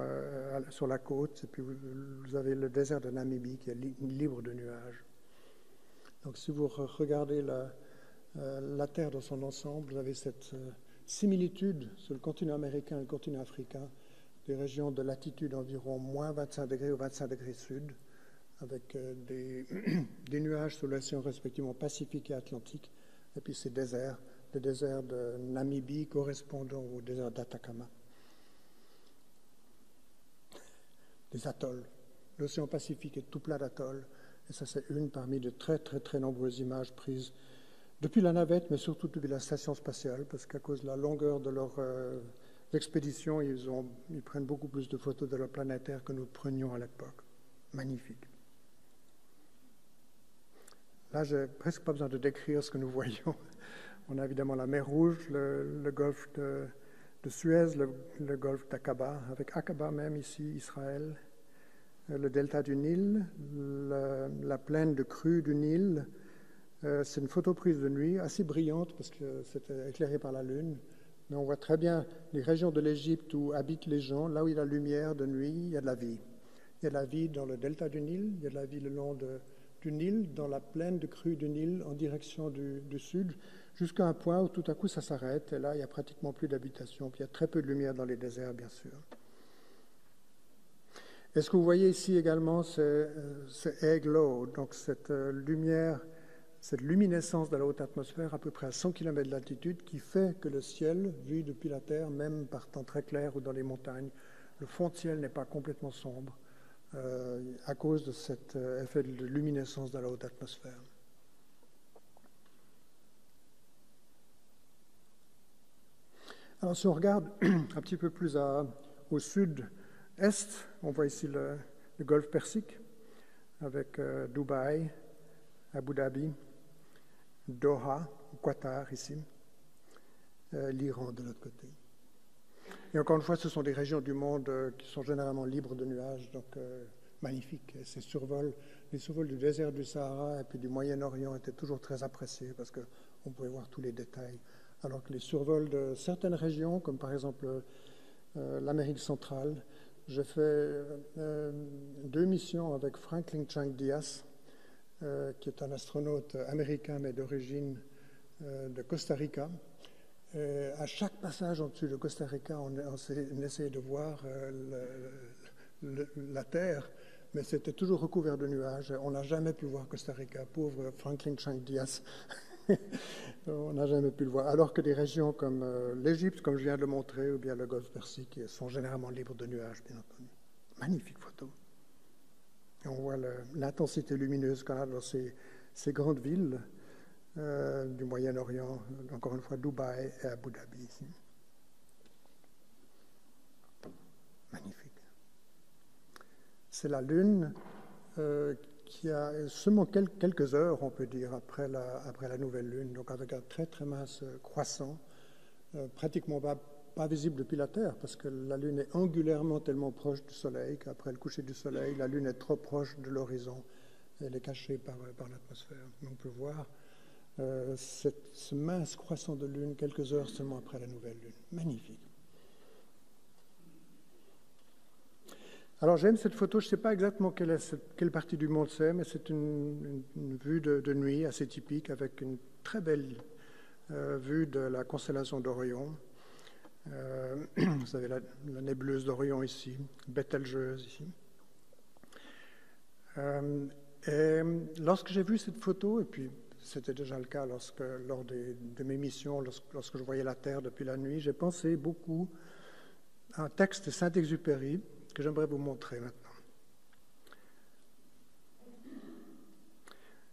sur la côte. Et puis vous avez le désert de Namibie qui est libre de nuages. Donc si vous regardez la Terre dans son ensemble, vous avez cette similitude sur le continent américain et le continent africain, des régions de latitude environ moins 25 degrés ou 25 degrés sud, avec des nuages sur l'océan respectivement Pacifique et Atlantique, et puis ces déserts, le désert de Namibie correspondant au désert d'Atacama. des atolls. L'océan Pacifique est tout plein d'atolls, et ça c'est une parmi de très très très nombreuses images prises depuis la navette, mais surtout depuis la station spatiale, parce qu'à cause de la longueur de leur expédition, ils prennent beaucoup plus de photos de leur planétaire que nous prenions à l'époque. Magnifique. Là, j'ai presque pas besoin de décrire ce que nous voyons. On a évidemment la mer Rouge, le golfe de Suez, le golfe d'Aqaba, avec Aqaba même ici, Israël, le delta du Nil, la plaine de crue du Nil. C'est une photo prise de nuit, assez brillante parce que c'était éclairé par la lune. Mais on voit très bien les régions de l'Égypte où habitent les gens. Là où il y a la lumière de nuit, il y a de la vie. Il y a de la vie dans le delta du Nil, il y a de la vie le long du Nil, dans la plaine de crue du Nil en direction du sud, jusqu'à un point où tout à coup ça s'arrête. Et là, il n'y a pratiquement plus d'habitation. Puis il y a très peu de lumière dans les déserts, bien sûr. Et ce que vous voyez ici également, c'est air glow, donc cette lumière, cette luminescence de la haute atmosphère à peu près à 100 km d'altitude qui fait que le ciel, vu depuis la Terre, même par temps très clair ou dans les montagnes, le fond de ciel n'est pas complètement sombre à cause de cet effet de luminescence de la haute atmosphère. Alors si on regarde un petit peu plus au sud-est, on voit ici le golfe Persique avec Dubaï, Abu Dhabi, Doha, Qatar ici, l'Iran de l'autre côté. Et encore une fois, ce sont des régions du monde qui sont généralement libres de nuages, donc magnifiques. Et les survols du désert du Sahara et puis du Moyen-Orient étaient toujours très appréciés parce qu'on pouvait voir tous les détails. Alors que les survols de certaines régions, comme par exemple l'Amérique centrale, j'ai fait 2 missions avec Franklin Chang Diaz, qui est un astronaute américain mais d'origine de Costa Rica. Et à chaque passage au-dessus de Costa Rica, on essayait de voir la Terre, mais c'était toujours recouvert de nuages. On n'a jamais pu voir Costa Rica, pauvre Franklin Chang Diaz. On n'a jamais pu le voir. Alors que des régions comme l'Égypte, comme je viens de le montrer, ou bien le golfe Persique, sont généralement libres de nuages, bien entendu. Magnifique photo. Et on voit l'intensité lumineuse qu'on a dans ces grandes villes du Moyen-Orient, encore une fois Dubaï et Abu Dhabi ici. Magnifique. C'est la Lune qui a seulement quelques heures, on peut dire, après la nouvelle Lune, donc avec un très très mince croissant, pratiquement pas visible depuis la Terre, parce que la Lune est angulairement tellement proche du Soleil qu'après le coucher du Soleil, la Lune est trop proche de l'horizon. Elle est cachée par l'atmosphère. On peut voir ce mince croissant de Lune quelques heures seulement après la nouvelle Lune. Magnifique. Alors j'aime cette photo, je ne sais pas exactement quelle partie du monde c'est, mais c'est une vue de nuit assez typique avec une très belle vue de la constellation d'Orion. Vous avez la nébuleuse d'Orion ici, Bételgeuse ici. Et lorsque j'ai vu cette photo, et puis c'était déjà le cas lors de mes missions, lorsque je voyais la Terre depuis la nuit, j'ai pensé beaucoup à un texte de Saint-Exupéry que j'aimerais vous montrer maintenant.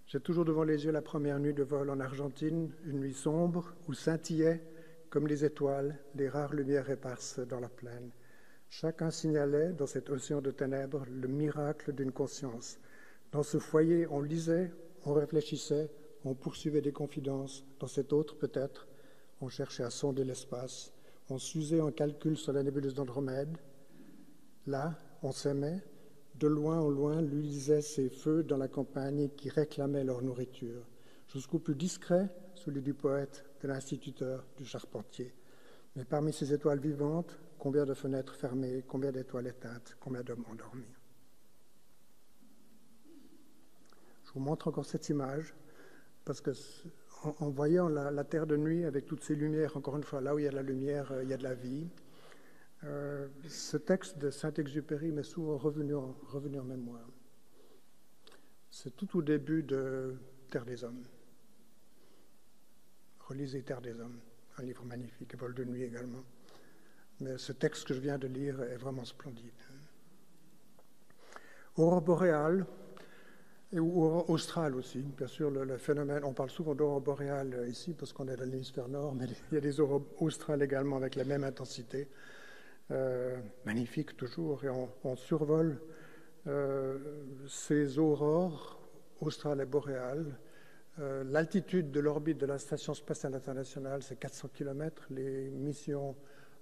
J'ai toujours devant les yeux la première nuit de vol en Argentine, une nuit sombre où scintillaient, comme les étoiles, les rares lumières éparses dans la plaine. Chacun signalait, dans cet océan de ténèbres, le miracle d'une conscience. Dans ce foyer, on lisait, on réfléchissait, on poursuivait des confidences. Dans cet autre, peut-être, on cherchait à sonder l'espace. On s'usait en calcul sur la nébuleuse d'Andromède. Là, on s'aimait. De loin en loin, luisaient ces feux dans la campagne qui réclamaient leur nourriture. Jusqu'au plus discret, celui du poète, de l'instituteur, du charpentier. Mais parmi ces étoiles vivantes, combien de fenêtres fermées, combien d'étoiles éteintes, combien d'hommes endormis. Je vous montre encore cette image, parce que en voyant la terre de nuit avec toutes ces lumières, encore une fois, là où il y a de la lumière, il y a de la vie. Ce texte de Saint-Exupéry m'est souvent revenu en mémoire. C'est tout au début de Terre des Hommes. Relisez Terre des Hommes, un livre magnifique, et Vol de nuit également. Mais ce texte que je viens de lire est vraiment splendide. Aurore boréale, ou aurore australe aussi. Bien sûr, le phénomène, on parle souvent d'aurore boréale ici parce qu'on est dans l'hémisphère nord, mais il y a des aurores australes également avec la même intensité. Magnifique toujours, et on survole ces aurores australes et boréales. L'altitude de l'orbite de la Station spatiale internationale, c'est 400 km. Les missions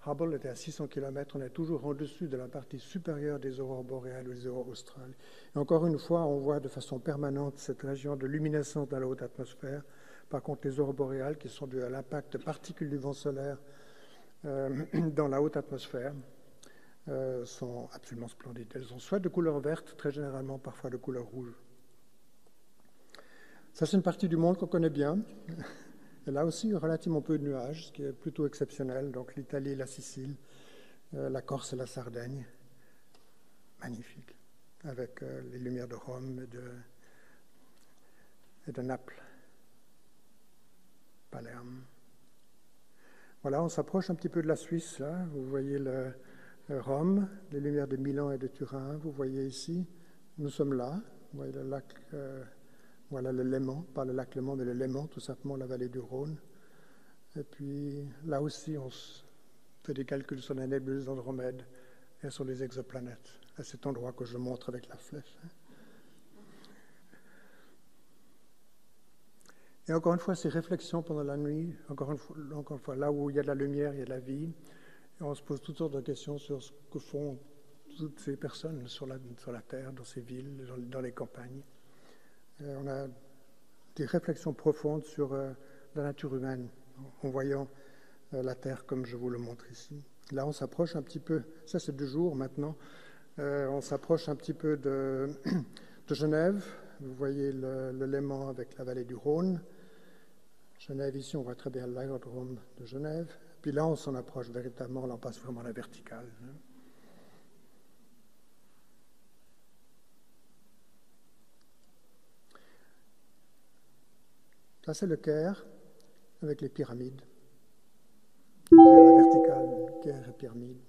Hubble étaient à 600 km. On est toujours en dessus de la partie supérieure des aurores boréales ou des aurores australes. Et encore une fois, on voit de façon permanente cette région de luminescence dans la haute atmosphère. Par contre, les aurores boréales, qui sont dues à l'impact de particules du vent solaire dans la haute atmosphère, sont absolument splendides. Elles ont soit de couleur verte, très généralement parfois de couleur rouge. Ça, c'est une partie du monde qu'on connaît bien. Et là aussi, relativement peu de nuages, ce qui est plutôt exceptionnel. Donc l'Italie, la Sicile, la Corse et la Sardaigne. Magnifique. Avec les lumières de Rome et de Naples. Palerme. Voilà, on s'approche un petit peu de la Suisse, là. Vous voyez Rome, les lumières de Milan et de Turin. Vous voyez ici, nous sommes là. Vous voyez le lac, voilà le Léman, pas le lac Léman, mais le Léman, tout simplement la vallée du Rhône. Et puis là aussi, on fait des calculs sur la nébuleuse d'Andromède et sur les exoplanètes, à cet endroit que je montre avec la flèche. Et encore une fois, ces réflexions pendant la nuit, encore une fois, là où il y a de la lumière, il y a de la vie. Et on se pose toutes sortes de questions sur ce que font toutes ces personnes sur la Terre, dans ces villes, dans les campagnes. Et on a des réflexions profondes sur la nature humaine, en voyant la Terre comme je vous le montre ici. Là, on s'approche un petit peu, ça c'est de jour maintenant, on s'approche un petit peu de Genève. Vous voyez le Léman avec la vallée du Rhône. Genève, ici, on voit très bien l'aérodrome de Genève. Puis là, on s'en approche véritablement, là, on passe vraiment à la verticale. Là, c'est le Caire, avec les pyramides. La verticale, Caire et pyramides.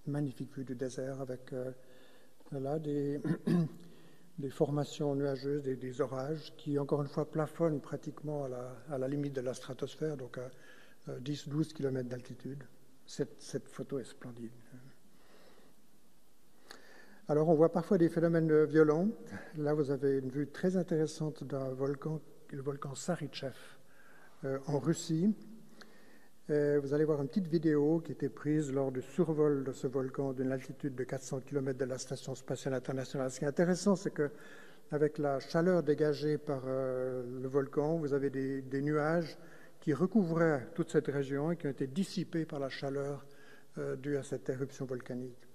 Magnifique vue du désert avec là des formations nuageuses, des orages qui, encore une fois, plafonnent pratiquement à la limite de la stratosphère, donc à 10-12 km d'altitude. Cette photo est splendide. Alors, on voit parfois des phénomènes violents. Là, vous avez une vue très intéressante d'un volcan, le volcan Sarychev, en Russie. Vous allez voir une petite vidéo qui a été prise lors du survol de ce volcan d'une altitude de 400 km de la Station spatiale internationale. Ce qui est intéressant, c'est qu'avec la chaleur dégagée par le volcan, vous avez des nuages qui recouvraient toute cette région et qui ont été dissipés par la chaleur due à cette éruption volcanique.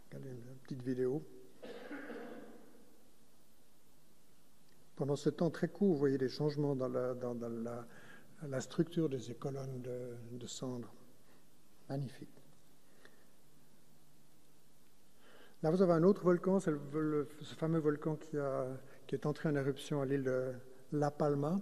Regardez une petite vidéo. Pendant ce temps très court, vous voyez des changements dans la structure de ces colonnes de cendres. Magnifique. Là, vous avez un autre volcan, c'est ce fameux volcan qui est entré en éruption à l'île de La Palma.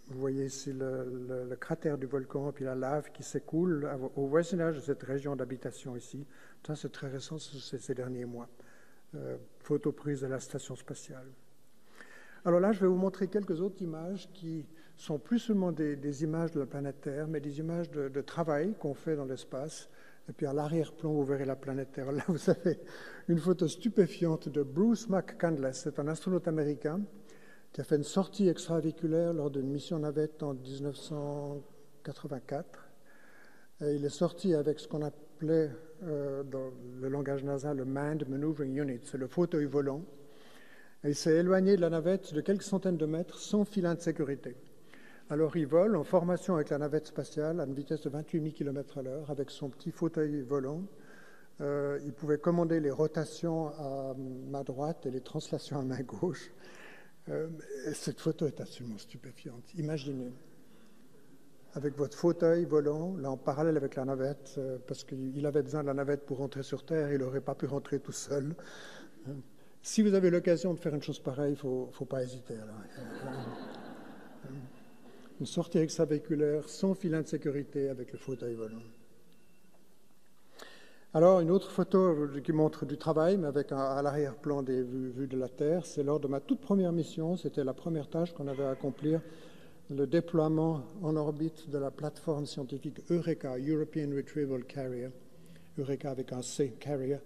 Vous voyez ici le cratère du volcan, puis la lave qui s'écoule au voisinage de cette région d'habitation ici. Ça, c'est très récent, c'est ces derniers mois. Photo prise de la station spatiale. Alors là, je vais vous montrer quelques autres images qui sont plus seulement des images de la planète Terre, mais des images de travail qu'on fait dans l'espace. Et puis à l'arrière-plan, vous verrez la planète Terre. Là, vous avez une photo stupéfiante de Bruce McCandless. C'est un astronaute américain qui a fait une sortie extravéhiculaire lors d'une mission navette en 1984. Et il est sorti avec ce qu'on appelait dans le langage NASA le Manned Maneuvering Unit, c'est le fauteuil volant. Et il s'est éloigné de la navette de quelques centaines de mètres sans filet de sécurité. Alors il vole en formation avec la navette spatiale à une vitesse de 28 000 km/h avec son petit fauteuil volant. Il pouvait commander les rotations à main droite et les translations à main gauche. Cette photo est absolument stupéfiante. Imaginez, avec votre fauteuil volant, là en parallèle avec la navette, parce qu'il avait besoin de la navette pour rentrer sur Terre, il n'aurait pas pu rentrer tout seul. Si vous avez l'occasion de faire une chose pareille, il ne faut pas hésiter. Alors. une sortie extravéhiculaire sans filet de sécurité avec le fauteuil volant. Alors, une autre photo qui montre du travail, mais avec à l'arrière-plan des vues de la Terre, c'est lors de ma toute première mission, c'était la première tâche qu'on avait à accomplir, le déploiement en orbite de la plateforme scientifique Eureka, European Retrieval Carrier, Eureka avec un C, Carrier,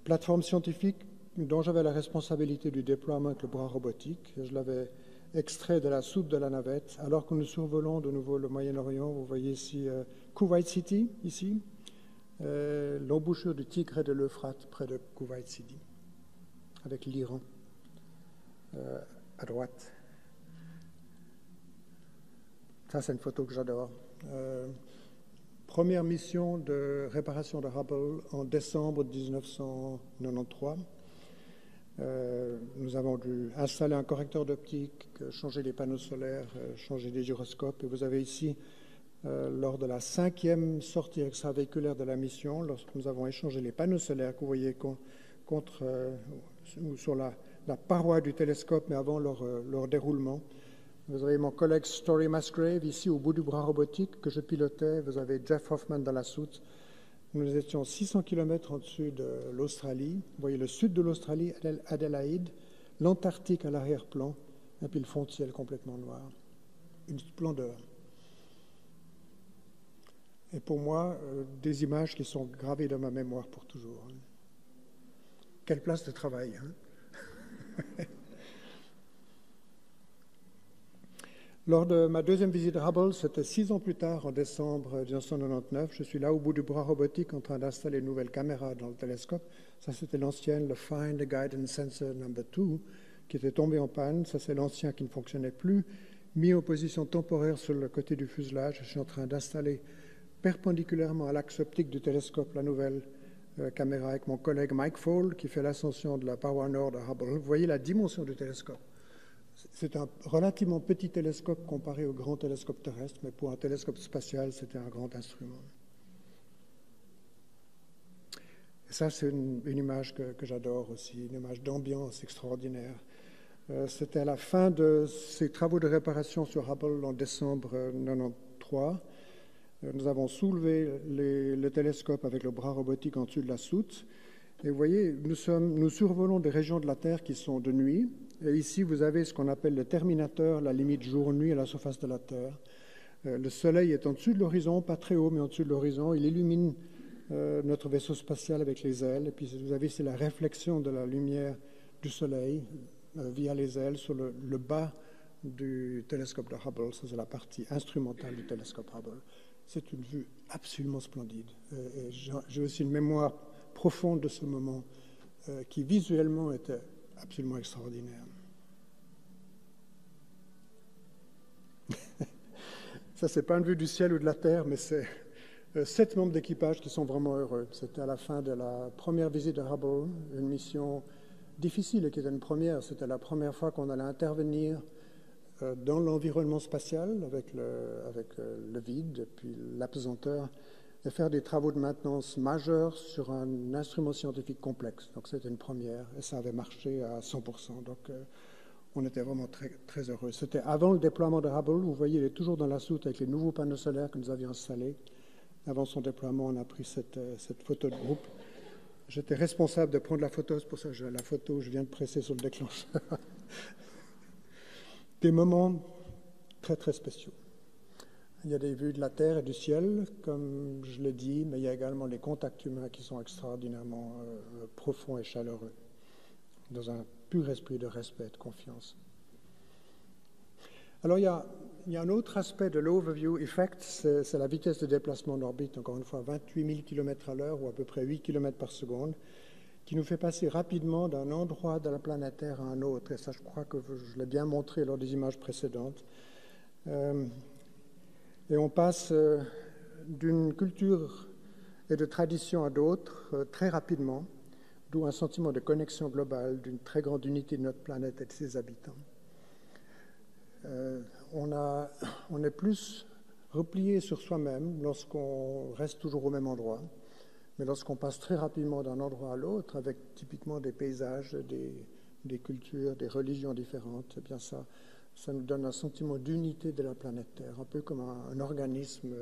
plateforme scientifique dont j'avais la responsabilité du déploiement avec le bras robotique. Je l'avais extrait de la soute de la navette, alors que nous survolons de nouveau le Moyen-Orient. Vous voyez ici Kuwait City, ici, l'embouchure du Tigre et de l'Euphrate près de Kuwait City, avec l'Iran à droite. Ça, c'est une photo que j'adore. Première mission de réparation de Hubble en décembre 1993. Nous avons dû installer un correcteur d'optique, changer les panneaux solaires, changer les gyroscopes. Et vous avez ici, lors de la 5e sortie extravéhiculaire de la mission, lorsque nous avons échangé les panneaux solaires que vous voyez sur la paroi du télescope, mais avant leur déroulement. Vous avez mon collègue Story Musgrave ici au bout du bras robotique que je pilotais. Vous avez Jeff Hoffman dans la soute. Nous étions 600 km au-dessus de l'Australie. Vous voyez le sud de l'Australie, Adélaïde, l'Antarctique à l'arrière-plan, et puis le fond de ciel complètement noir. Une splendeur. Et pour moi, des images qui sont gravées dans ma mémoire pour toujours. Quelle place de travail, hein? Lors de ma deuxième visite à Hubble, c'était 6 ans plus tard, en décembre 1999, je suis là au bout du bras robotique en train d'installer une nouvelle caméra dans le télescope. Ça, c'était l'ancienne, le Find Guidance Sensor No. 2, qui était tombé en panne. Ça, c'est l'ancien qui ne fonctionnait plus, mis en position temporaire sur le côté du fuselage. Je suis en train d'installer perpendiculairement à l'axe optique du télescope la nouvelle caméra avec mon collègue Mike Fall, qui fait l'ascension de la paroi nord de Hubble. Vous voyez la dimension du télescope. C'est un relativement petit télescope comparé au grand télescope terrestre, mais pour un télescope spatial, c'était un grand instrument. Et ça, c'est une image que j'adore aussi, une image d'ambiance extraordinaire. C'était à la fin de ces travaux de réparation sur Hubble en décembre 1993. Nous avons soulevé le télescope avec le bras robotique en dessus de la soute. Et vous voyez, nous survolons des régions de la Terre qui sont de nuit. Et ici, vous avez ce qu'on appelle le terminateur, la limite jour-nuit à la surface de la Terre. Le Soleil est en dessus de l'horizon, pas très haut, mais en dessus de l'horizon. Il illumine notre vaisseau spatial avec les ailes. Et puis, vous avez ici la réflexion de la lumière du Soleil via les ailes sur le bas du télescope de Hubble. Ça, c'est la partie instrumentale du télescope Hubble. C'est une vue absolument splendide. Et j'ai aussi une mémoire profonde de ce moment qui, visuellement, était absolument extraordinaire. Ça, c'est pas une vue du ciel ou de la terre, mais c'est 7 membres d'équipage qui sont vraiment heureux. C'était à la fin de la première visite de Hubble, une mission difficile qui était une première. C'était la première fois qu'on allait intervenir dans l'environnement spatial avec le vide et puis l'apesanteur et faire des travaux de maintenance majeurs sur un instrument scientifique complexe. Donc c'était une première et ça avait marché à 100%. Donc on était vraiment très, très heureux. C'était avant le déploiement de Hubble. Vous voyez, il est toujours dans la soute avec les nouveaux panneaux solaires que nous avions installés. Avant son déploiement, on a pris cette photo de groupe. J'étais responsable de prendre la photo, c'est pour ça que la photo, je viens de presser sur le déclencheur. Des moments très, très spéciaux. Il y a des vues de la Terre et du ciel, comme je l'ai dit, mais il y a également les contacts humains qui sont extraordinairement profonds et chaleureux, dans un pur esprit de respect et de confiance. Alors, il y a un autre aspect de l'overview effect, c'est la vitesse de déplacement en orbite, encore une fois 28 000 km à l'heure ou à peu près 8 km par seconde, qui nous fait passer rapidement d'un endroit de la planète Terre à un autre. Et ça, je crois que je l'ai bien montré lors des images précédentes. Et on passe d'une culture et de tradition à d'autres très rapidement, d'où un sentiment de connexion globale, d'une très grande unité de notre planète et de ses habitants. On est plus replié sur soi-même lorsqu'on reste toujours au même endroit, mais lorsqu'on passe très rapidement d'un endroit à l'autre, avec typiquement des paysages, des cultures, des religions différentes, eh bien ça ça nous donne un sentiment d'unité de la planète Terre, un peu comme un organisme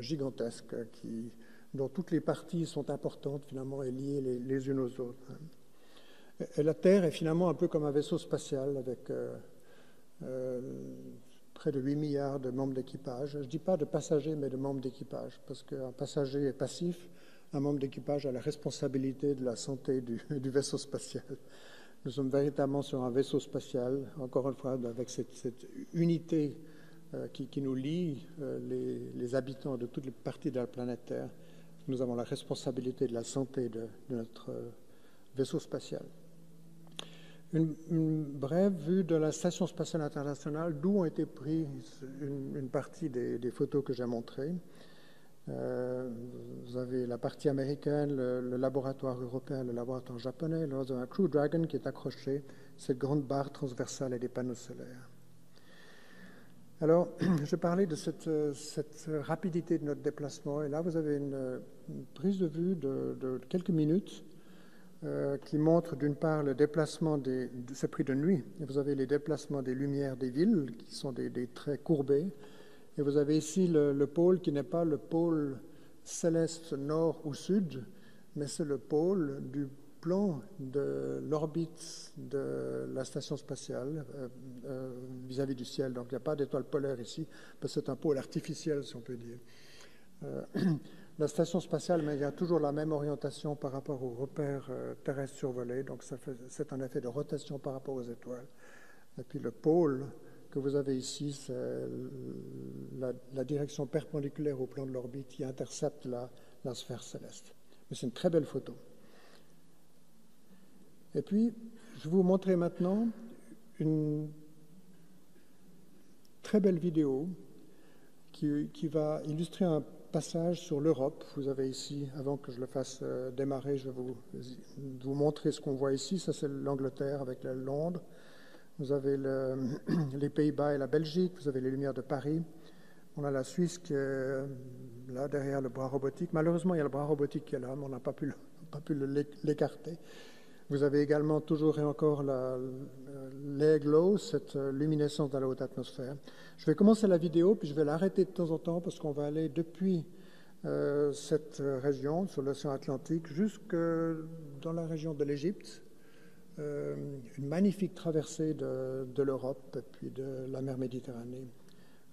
gigantesque dont toutes les parties sont importantes finalement et liées les unes aux autres. Et la Terre est finalement un peu comme un vaisseau spatial avec près de 8 milliards de membres d'équipage. Je ne dis pas de passagers, mais de membres d'équipage, parce qu'un passager est passif, un membre d'équipage a la responsabilité de la santé du vaisseau spatial. Nous sommes véritablement sur un vaisseau spatial, encore une fois, avec cette unité qui nous lie, les habitants de toutes les parties de la planète Terre. Nous avons la responsabilité de la santé de notre vaisseau spatial. Une brève vue de la Station spatiale internationale, d'où ont été prises une partie des photos que j'ai montrées. Vous avez la partie américaine, le laboratoire européen, le laboratoire japonais, vous avez un Crew Dragon qui est accroché, cette grande barre transversale et des panneaux solaires. Alors, je parlais de cette rapidité de notre déplacement, et là vous avez une prise de vue de quelques minutes qui montre d'une part le déplacement c'est pris de nuit, et vous avez les déplacements des lumières des villes qui sont des traits courbés, et vous avez ici le pôle qui n'est pas le pôle céleste nord ou sud, mais c'est le pôle du plan de l'orbite de la station spatiale vis-à-vis du ciel. Donc il n'y a pas d'étoile polaire ici, parce que c'est un pôle artificiel, si on peut dire. La station spatiale, mais il y a toujours la même orientation par rapport aux repères terrestres survolés, donc c'est un effet de rotation par rapport aux étoiles. Et puis le pôle que vous avez ici, c'est la direction perpendiculaire au plan de l'orbite qui intercepte la sphère céleste. Mais c'est une très belle photo. Et puis, je vais vous montrer maintenant une très belle vidéo qui va illustrer un passage sur l'Europe. Vous avez ici, avant que je le fasse démarrer, je vais vous montrer ce qu'on voit ici. Ça, c'est l'Angleterre avec Londres. Vous avez les Pays-Bas et la Belgique. Vous avez les lumières de Paris. On a la Suisse qui est là, derrière le bras robotique. Malheureusement, il y a le bras robotique qui est là, mais on n'a pas pu l'écarter. Vous avez également toujours et encore l'air glow, cette luminescence dans la haute atmosphère. Je vais commencer la vidéo, puis je vais l'arrêter de temps en temps parce qu'on va aller depuis cette région, sur l'océan Atlantique, jusque dans la région de l'Égypte, une magnifique traversée de l'Europe et puis de la mer Méditerranée.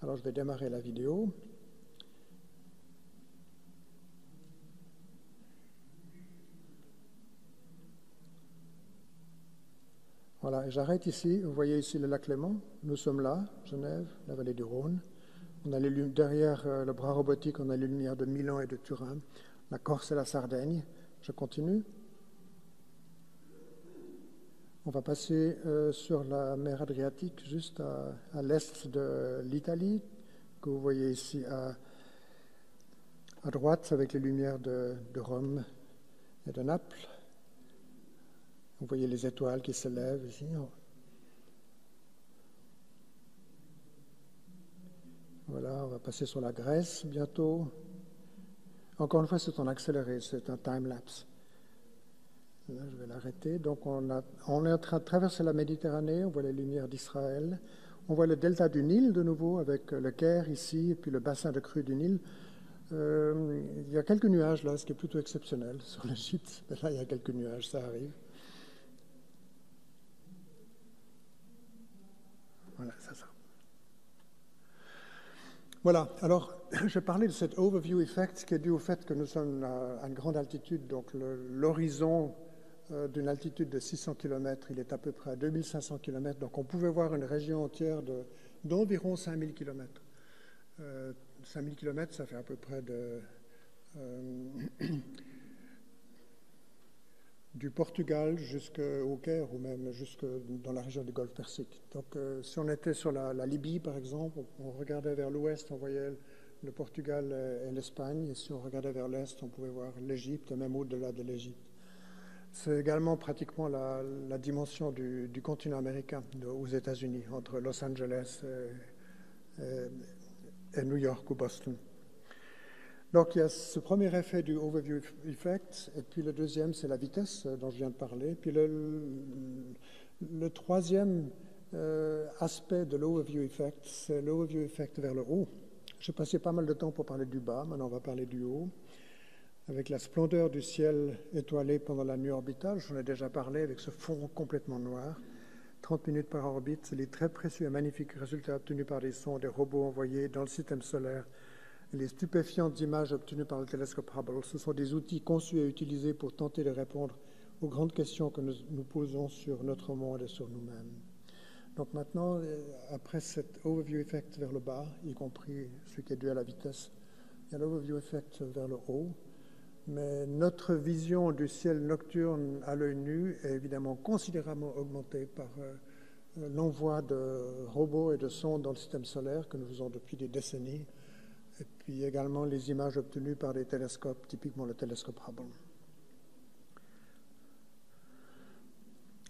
Alors je vais démarrer la vidéo. Voilà, j'arrête ici. Vous voyez ici le lac Léman. Nous sommes là, Genève, la vallée du Rhône. On a derrière le bras robotique, on a les lumières de Milan et de Turin, la Corse et la Sardaigne. Je continue. On va passer sur la mer Adriatique, juste à l'est de l'Italie, que vous voyez ici à droite, avec les lumières de Rome et de Naples. Vous voyez les étoiles qui s'élèvent ici. Voilà, on va passer sur la Grèce bientôt. Encore une fois, c'est en accéléré, c'est un time-lapse. Là, je vais l'arrêter. Donc, on est en train de traverser la Méditerranée, on voit les lumières d'Israël. On voit le delta du Nil de nouveau, avec le Caire ici, et puis le bassin de crue du Nil. Il y a quelques nuages là, ce qui est plutôt exceptionnel sur l'Égypte. Là, il y a quelques nuages, ça arrive. Voilà, c'est ça. Voilà, alors je parlais de cet overview effect qui est dû au fait que nous sommes à une grande altitude, donc l'horizon d'une altitude de 600 km, il est à peu près à 2500 km, donc on pouvait voir une région entière d'environ 5000 km. 5000 km, ça fait à peu près du Portugal jusqu'au Caire ou même jusque dans la région du Golfe Persique. Donc si on était sur la Libye, par exemple, on regardait vers l'ouest, on voyait le Portugal et l'Espagne, et si on regardait vers l'est, on pouvait voir l'Égypte, même au-delà de l'Égypte. C'est également pratiquement la dimension du continent américain aux États-Unis, entre Los Angeles et New York ou Boston. Donc il y a ce premier effet du overview effect, et puis le deuxième, c'est la vitesse dont je viens de parler. Puis le troisième aspect de l'overview effect, c'est l'overview effect vers le haut. J'ai passé pas mal de temps pour parler du bas, maintenant on va parler du haut. Avec la splendeur du ciel étoilé pendant la nuit orbitale, j'en ai déjà parlé, avec ce fond complètement noir, 30 minutes par orbite, les très précieux et magnifiques résultats obtenus par des sondes et robots envoyés dans le système solaire, et les stupéfiantes images obtenues par le télescope Hubble, ce sont des outils conçus et utilisés pour tenter de répondre aux grandes questions que nous posons sur notre monde et sur nous-mêmes. Donc maintenant, après cet overview effect vers le bas, y compris celui qui est dû à la vitesse, il y a l'overview effect vers le haut. Mais notre vision du ciel nocturne à l'œil nu est évidemment considérablement augmentée par l'envoi de robots et de sondes dans le système solaire que nous faisons depuis des décennies, et puis également les images obtenues par des télescopes, typiquement le télescope Hubble.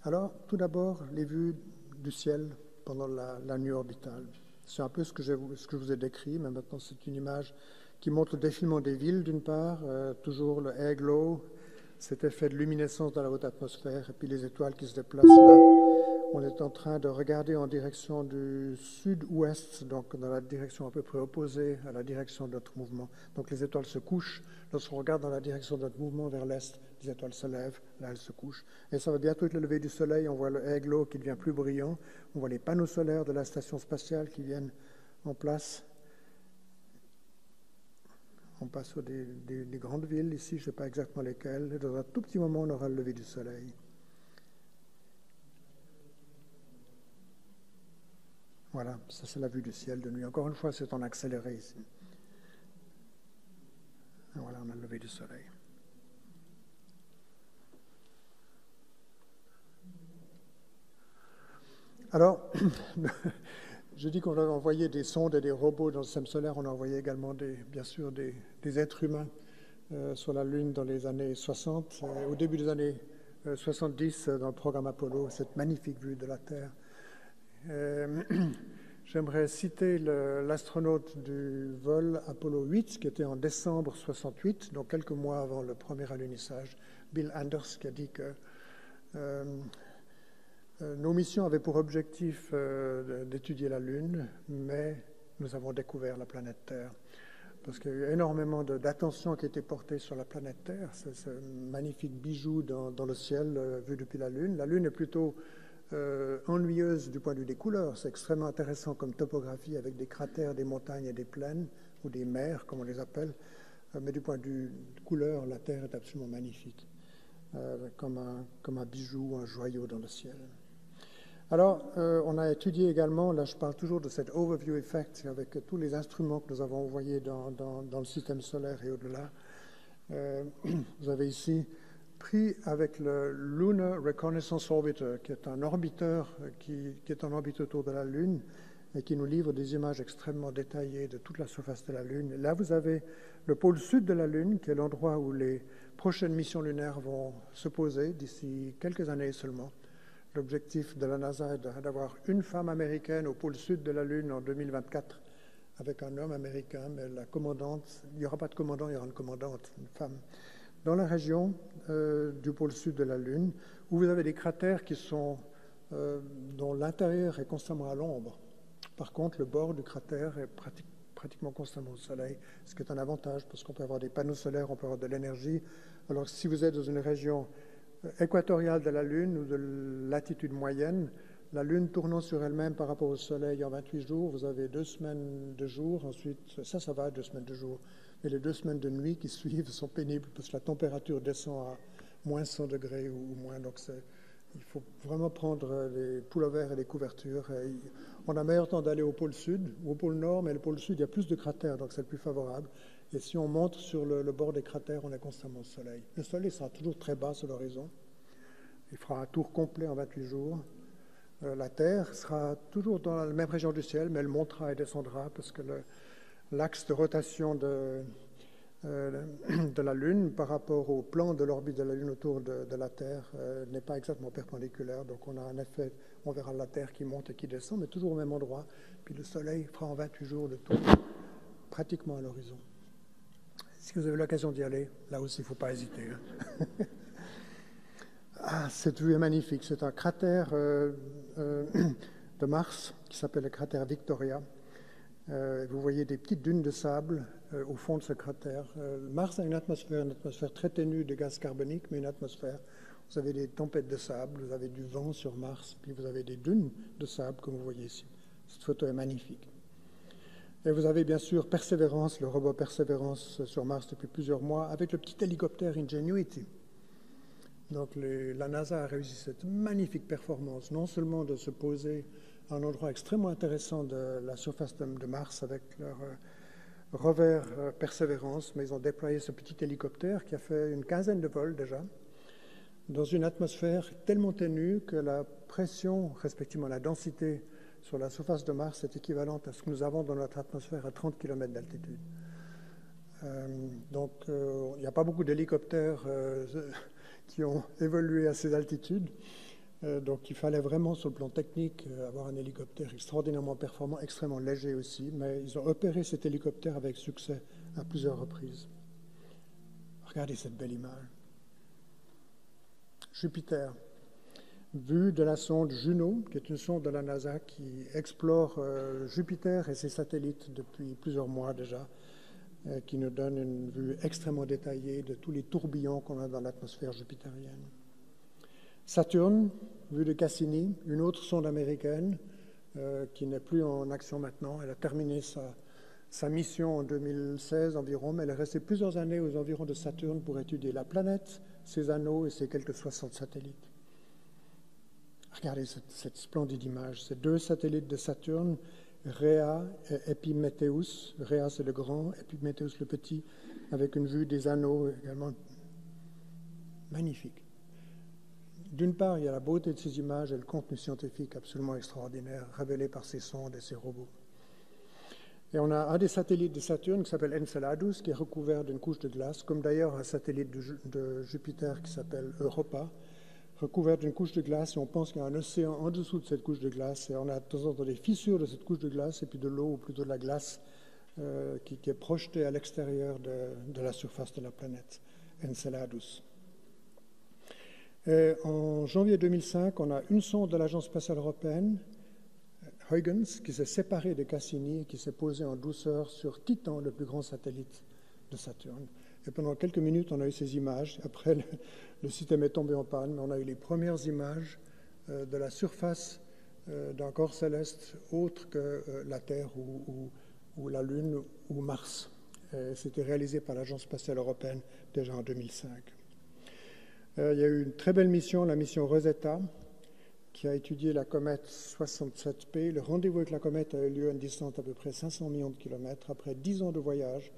Alors, tout d'abord, les vues du ciel pendant la nuit orbitale. C'est un peu ce que je vous ai décrit, mais maintenant c'est une image qui montre le défilement des villes d'une part, toujours le air glow, cet effet de luminescence dans la haute atmosphère, et puis les étoiles qui se déplacent là. On est en train de regarder en direction du sud-ouest, donc dans la direction à peu près opposée à la direction de notre mouvement. Donc les étoiles se couchent. Lorsqu'on regarde dans la direction de notre mouvement vers l'est, les étoiles se lèvent, là elles se couchent. Et ça va bientôt être le lever du soleil, on voit le air glow qui devient plus brillant, on voit les panneaux solaires de la station spatiale qui viennent en place. On passe sur des grandes villes, ici je ne sais pas exactement lesquelles, et dans un tout petit moment on aura le lever du soleil. Voilà, ça c'est la vue du ciel de nuit. Encore une fois, c'est en accéléré ici. Et voilà, on a le lever du soleil. Alors, je dis qu'on a envoyé des sondes et des robots dans le système solaire. On a envoyé également, bien sûr, des êtres humains sur la Lune dans les années 60. Au début des années 70, dans le programme Apollo, cette magnifique vue de la Terre. J'aimerais citer l'astronaute du vol Apollo 8, qui était en décembre 68, donc quelques mois avant le premier alunissage, Bill Anders, qui a dit que nos missions avaient pour objectif d'étudier la Lune, mais nous avons découvert la planète Terre. Parce qu'il y a eu énormément d'attention qui était portée sur la planète Terre, ce magnifique bijou dans le ciel vu depuis la Lune. La Lune est plutôt ennuyeuse du point de vue des couleurs. C'est extrêmement intéressant comme topographie avec des cratères, des montagnes et des plaines, ou des mers, comme on les appelle. Mais du point de vue de couleur, la Terre est absolument magnifique, comme un bijou, un joyau dans le ciel. Alors, on a étudié également, là je parle toujours de cet overview effect, avec tous les instruments que nous avons envoyés dans le système solaire et au-delà. Vous avez ici pris avec le Lunar Reconnaissance Orbiter, qui est un orbiteur qui est en orbite autour de la Lune et qui nous livre des images extrêmement détaillées de toute la surface de la Lune. Et là, vous avez le pôle sud de la Lune, qui est l'endroit où les prochaines missions lunaires vont se poser d'ici quelques années seulement. L'objectif de la NASA est d'avoir une femme américaine au pôle sud de la Lune en 2024, avec un homme américain, mais la commandante, il n'y aura pas de commandant, il y aura une commandante, une femme. Dans la région du pôle sud de la Lune, où vous avez des cratères dont l'intérieur est constamment à l'ombre. Par contre, le bord du cratère est pratiquement constamment au soleil, ce qui est un avantage, parce qu'on peut avoir des panneaux solaires, on peut avoir de l'énergie. Alors, si vous êtes dans une région équatoriale de la Lune ou de latitude moyenne, la Lune tournant sur elle-même par rapport au Soleil en 28 jours, vous avez 2 semaines de jour, ensuite, ça va, 2 semaines de jour. Mais les 2 semaines de nuit qui suivent sont pénibles parce que la température descend à moins 100 degrés ou moins. Donc il faut vraiment prendre les pullovers et les couvertures. Et on a meilleur temps d'aller au pôle sud ou au pôle nord, mais le pôle sud, il y a plus de cratères, donc c'est le plus favorable. Et si on monte sur le bord des cratères, on est constamment au soleil. Le soleil sera toujours très bas sur l'horizon. Il fera un tour complet en 28 jours. La Terre sera toujours dans la même région du ciel, mais elle montera et descendra parce que l'axe de rotation de la Lune par rapport au plan de l'orbite de la Lune autour de la Terre n'est pas exactement perpendiculaire. Donc on a un effet, on verra la Terre qui monte et qui descend, mais toujours au même endroit. Puis le Soleil fera en 28 jours le tour pratiquement à l'horizon. Si vous avez l'occasion d'y aller, là aussi, il ne faut pas hésiter. Cette vue est magnifique. C'est un cratère de Mars qui s'appelle le cratère Victoria. Vous voyez des petites dunes de sable au fond de ce cratère. Mars a une atmosphère très ténue de gaz carbonique, mais une atmosphère. Vous avez des tempêtes de sable, vous avez du vent sur Mars, puis vous avez des dunes de sable, comme vous voyez ici. Cette photo est magnifique. Et vous avez bien sûr Perseverance, le robot Perseverance sur Mars depuis plusieurs mois, avec le petit hélicoptère Ingenuity. Donc la NASA a réussi cette magnifique performance, non seulement de se poser à un endroit extrêmement intéressant de la surface de Mars avec leur rover Perseverance, mais ils ont déployé ce petit hélicoptère qui a fait une quinzaine de vols déjà, dans une atmosphère tellement ténue que la pression, respectivement la densité sur la surface de Mars, est équivalente à ce que nous avons dans notre atmosphère à 30 km d'altitude. Donc il n'y a pas beaucoup d'hélicoptères qui ont évolué à ces altitudes. Donc il fallait vraiment, sur le plan technique, avoir un hélicoptère extraordinairement performant, extrêmement léger aussi, mais ils ont opéré cet hélicoptère avec succès à plusieurs reprises. Regardez cette belle image. Jupiter, vue de la sonde Juno, qui est une sonde de la NASA qui explore Jupiter et ses satellites depuis plusieurs mois déjà, qui nous donne une vue extrêmement détaillée de tous les tourbillons qu'on a dans l'atmosphère jupitérienne. Saturne, vue de Cassini, une autre sonde américaine qui n'est plus en action maintenant. Elle a terminé sa mission en 2016 environ, mais elle est restée plusieurs années aux environs de Saturne pour étudier la planète, ses anneaux et ses quelques 60 satellites. Regardez cette splendide image. Ces deux satellites de Saturne, Rhea et Epiméthéus. Rhea, c'est le grand, Epiméthéus, le petit, avec une vue des anneaux également magnifique. D'une part, il y a la beauté de ces images et le contenu scientifique absolument extraordinaire révélé par ces sondes et ces robots. Et on a un des satellites de Saturne qui s'appelle Enceladus, qui est recouvert d'une couche de glace, comme d'ailleurs un satellite de Jupiter qui s'appelle Europa, recouvert d'une couche de glace, et on pense qu'il y a un océan en dessous de cette couche de glace, et on a de temps en temps des fissures de cette couche de glace, et puis de l'eau, ou plutôt de la glace, qui est projetée à l'extérieur de la surface de la planète, Enceladus. Et en janvier 2005, on a une sonde de l'Agence spatiale européenne, Huygens, qui s'est séparée de Cassini et qui s'est posée en douceur sur Titan, le plus grand satellite de Saturne. Et pendant quelques minutes, on a eu ces images. Après, le système est tombé en panne, mais on a eu les premières images de la surface d'un corps céleste autre que la Terre ou la Lune ou Mars. C'était réalisé par l'Agence spatiale européenne déjà en 2005. Il y a eu une très belle mission, la mission Rosetta, qui a étudié la comète 67P. Le rendez-vous avec la comète a eu lieu à une distance d'à peu près 500 millions de kilomètres, après 10 ans de voyage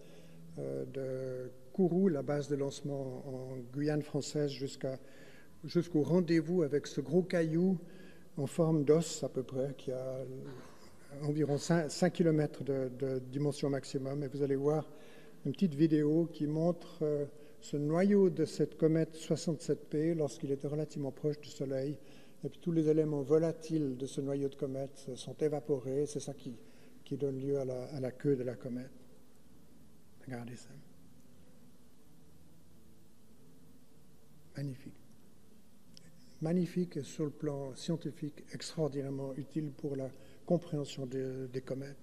de Kourou, la base de lancement en Guyane française, jusqu'au rendez-vous avec ce gros caillou en forme d'os à peu près, qui a environ 5 km de dimension maximum. Et vous allez voir une petite vidéo qui montre ce noyau de cette comète 67P lorsqu'il était relativement proche du Soleil. Et puis tous les éléments volatiles de ce noyau de comète sont évaporés. C'est ça qui donne lieu à la queue de la comète. Regardez ça. Magnifique. Magnifique et sur le plan scientifique extraordinairement utile pour la compréhension des comètes.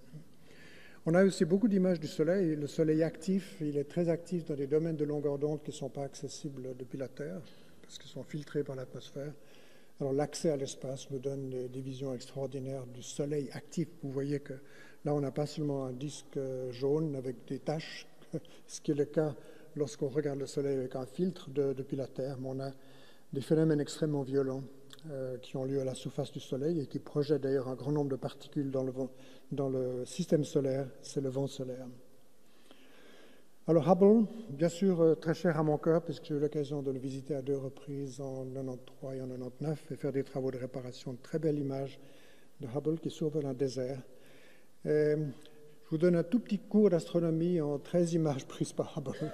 On a aussi beaucoup d'images du Soleil. Le Soleil actif, il est très actif dans des domaines de longueur d'onde qui ne sont pas accessibles depuis la Terre, parce qu'ils sont filtrés par l'atmosphère. Alors l'accès à l'espace nous donne des visions extraordinaires du Soleil actif. Vous voyez que là, on n'a pas seulement un disque jaune avec des taches, ce qui est le cas lorsqu'on regarde le Soleil avec un filtre depuis la Terre, mais on a des phénomènes extrêmement violents qui ont lieu à la surface du Soleil et qui projettent d'ailleurs un grand nombre de particules dans le système solaire, c'est le vent solaire. Alors Hubble, bien sûr très cher à mon cœur, puisque j'ai eu l'occasion de le visiter à 2 reprises, en 93 et en 99, et faire des travaux de réparation. Une très belle image de Hubble qui survole un désert. Et je vous donne un tout petit cours d'astronomie en 13 images prises par Hubble.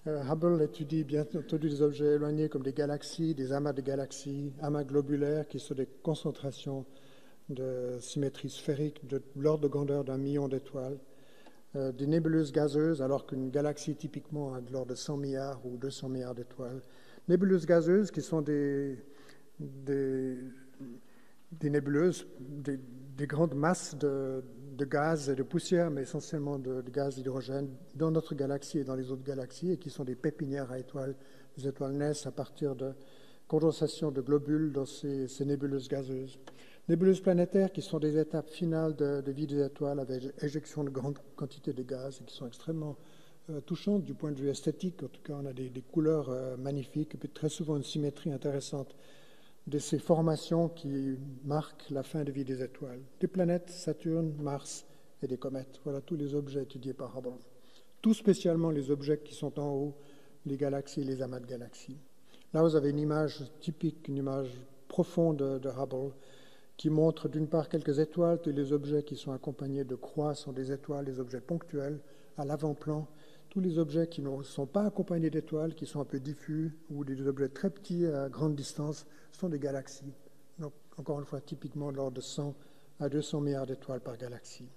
Hubble étudie bien entendu des objets éloignés comme des galaxies, des amas de galaxies, amas globulaires qui sont des concentrations de symétrie sphérique de l'ordre de grandeur d'1 million d'étoiles, des nébuleuses gazeuses, alors qu'une galaxie typiquement a de l'ordre de 100 milliards ou 200 milliards d'étoiles. Nébuleuses gazeuses qui sont des des nébuleuses, des grandes masses de gaz et de poussière, mais essentiellement de gaz d'hydrogène dans notre galaxie et dans les autres galaxies, et qui sont des pépinières à étoiles. Les étoiles naissent à partir de condensation de globules dans ces nébuleuses gazeuses. Nébuleuses planétaires qui sont des étapes finales de vie des étoiles avec éjection de grandes quantités de gaz et qui sont extrêmement touchantes du point de vue esthétique. En tout cas, on a des couleurs magnifiques et puis très souvent une symétrie intéressante de ces formations qui marquent la fin de vie des étoiles. Des planètes, Saturne, Mars et des comètes. Voilà tous les objets étudiés par Hubble. Tout spécialement les objets qui sont en haut, les galaxies et les amas de galaxies. Là, vous avez une image typique, une image profonde de Hubble qui montre d'une part quelques étoiles. Tous les objets qui sont accompagnés de croix sont des étoiles, des objets ponctuels. À l'avant-plan, tous les objets qui ne sont pas accompagnés d'étoiles, qui sont un peu diffus, ou des objets très petits à grande distance, sont des galaxies. Donc, encore une fois, typiquement de l'ordre de 100 à 200 milliards d'étoiles par galaxie.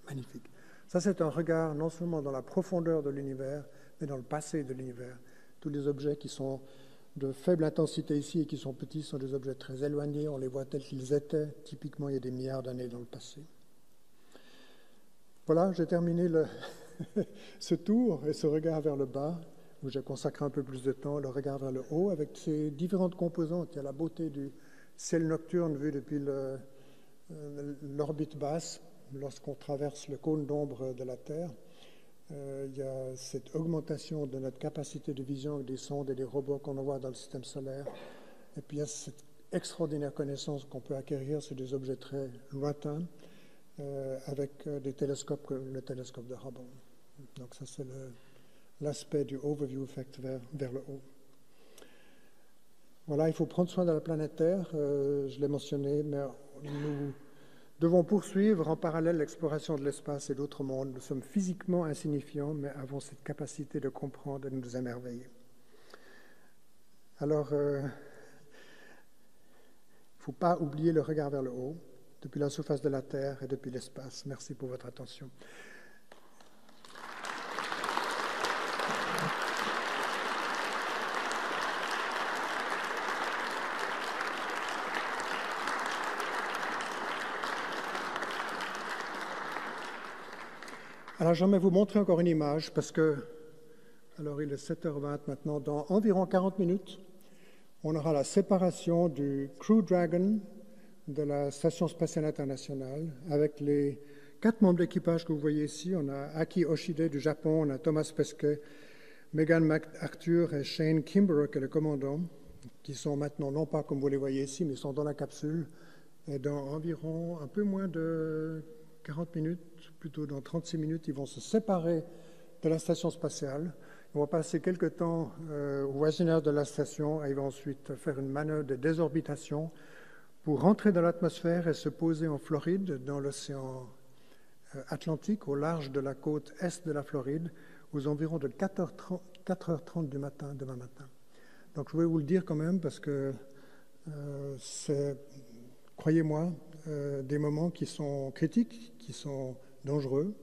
Magnifique. Ça, c'est un regard non seulement dans la profondeur de l'univers, mais dans le passé de l'univers. Tous les objets qui sont de faible intensité ici et qui sont petits sont des objets très éloignés. On les voit tels qu'ils étaient, typiquement, il y a des milliards d'années dans le passé. Voilà, j'ai terminé ce tour et ce regard vers le bas, où j'ai consacré un peu plus de temps, le regard vers le haut, avec ces différentes composantes. Il y a la beauté du ciel nocturne vu depuis l'orbite basse, lorsqu'on traverse le cône d'ombre de la Terre. Il y a cette augmentation de notre capacité de vision avec des sondes et des robots qu'on envoie dans le système solaire. Et puis il y a cette extraordinaire connaissance qu'on peut acquérir sur des objets très lointains avec des télescopes comme le télescope de Hubble. Donc ça, c'est l'aspect du overview effect vers le haut. Voilà, il faut prendre soin de la planète Terre, je l'ai mentionné, mais nous devons poursuivre en parallèle l'exploration de l'espace et d'autres mondes. Nous sommes physiquement insignifiants, mais avons cette capacité de comprendre et de nous émerveiller. Alors, il ne faut pas oublier le regard vers le haut, depuis la surface de la Terre et depuis l'espace. Merci pour votre attention. Alors, j'aimerais vous montrer encore une image parce que, alors il est 7h20 maintenant, dans environ 40 minutes, on aura la séparation du Crew Dragon de la Station spatiale internationale avec les 4 membres d'équipage que vous voyez ici. On a Aki Oshide du Japon, on a Thomas Pesquet, Megan McArthur et Shane Kimbrough, qui est le commandant, qui sont maintenant, non pas comme vous les voyez ici, mais ils sont dans la capsule. Et dans environ un peu moins de 40 minutes, plutôt dans 36 minutes, ils vont se séparer de la station spatiale. Ils vont passer quelques temps au voisinage de la station et ils vont ensuite faire une manœuvre de désorbitation pour rentrer dans l'atmosphère et se poser en Floride, dans l'océan Atlantique, au large de la côte est de la Floride, aux environs de 4h30 du matin, demain matin. Donc je voulais vous le dire quand même parce que c'est, croyez-moi, des moments qui sont critiques, qui sont dangereux,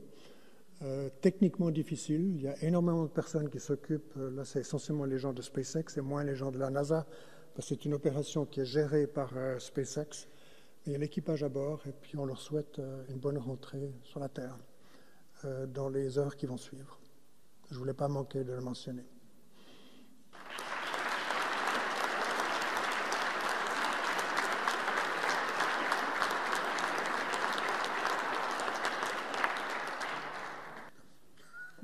techniquement difficiles. Il y a énormément de personnes qui s'occupent, là c'est essentiellement les gens de SpaceX et moins les gens de la NASA, parce que c'est une opération qui est gérée par SpaceX. Il y a l'équipage à bord et puis on leur souhaite une bonne rentrée sur la Terre dans les heures qui vont suivre. Je ne voulais pas manquer de le mentionner.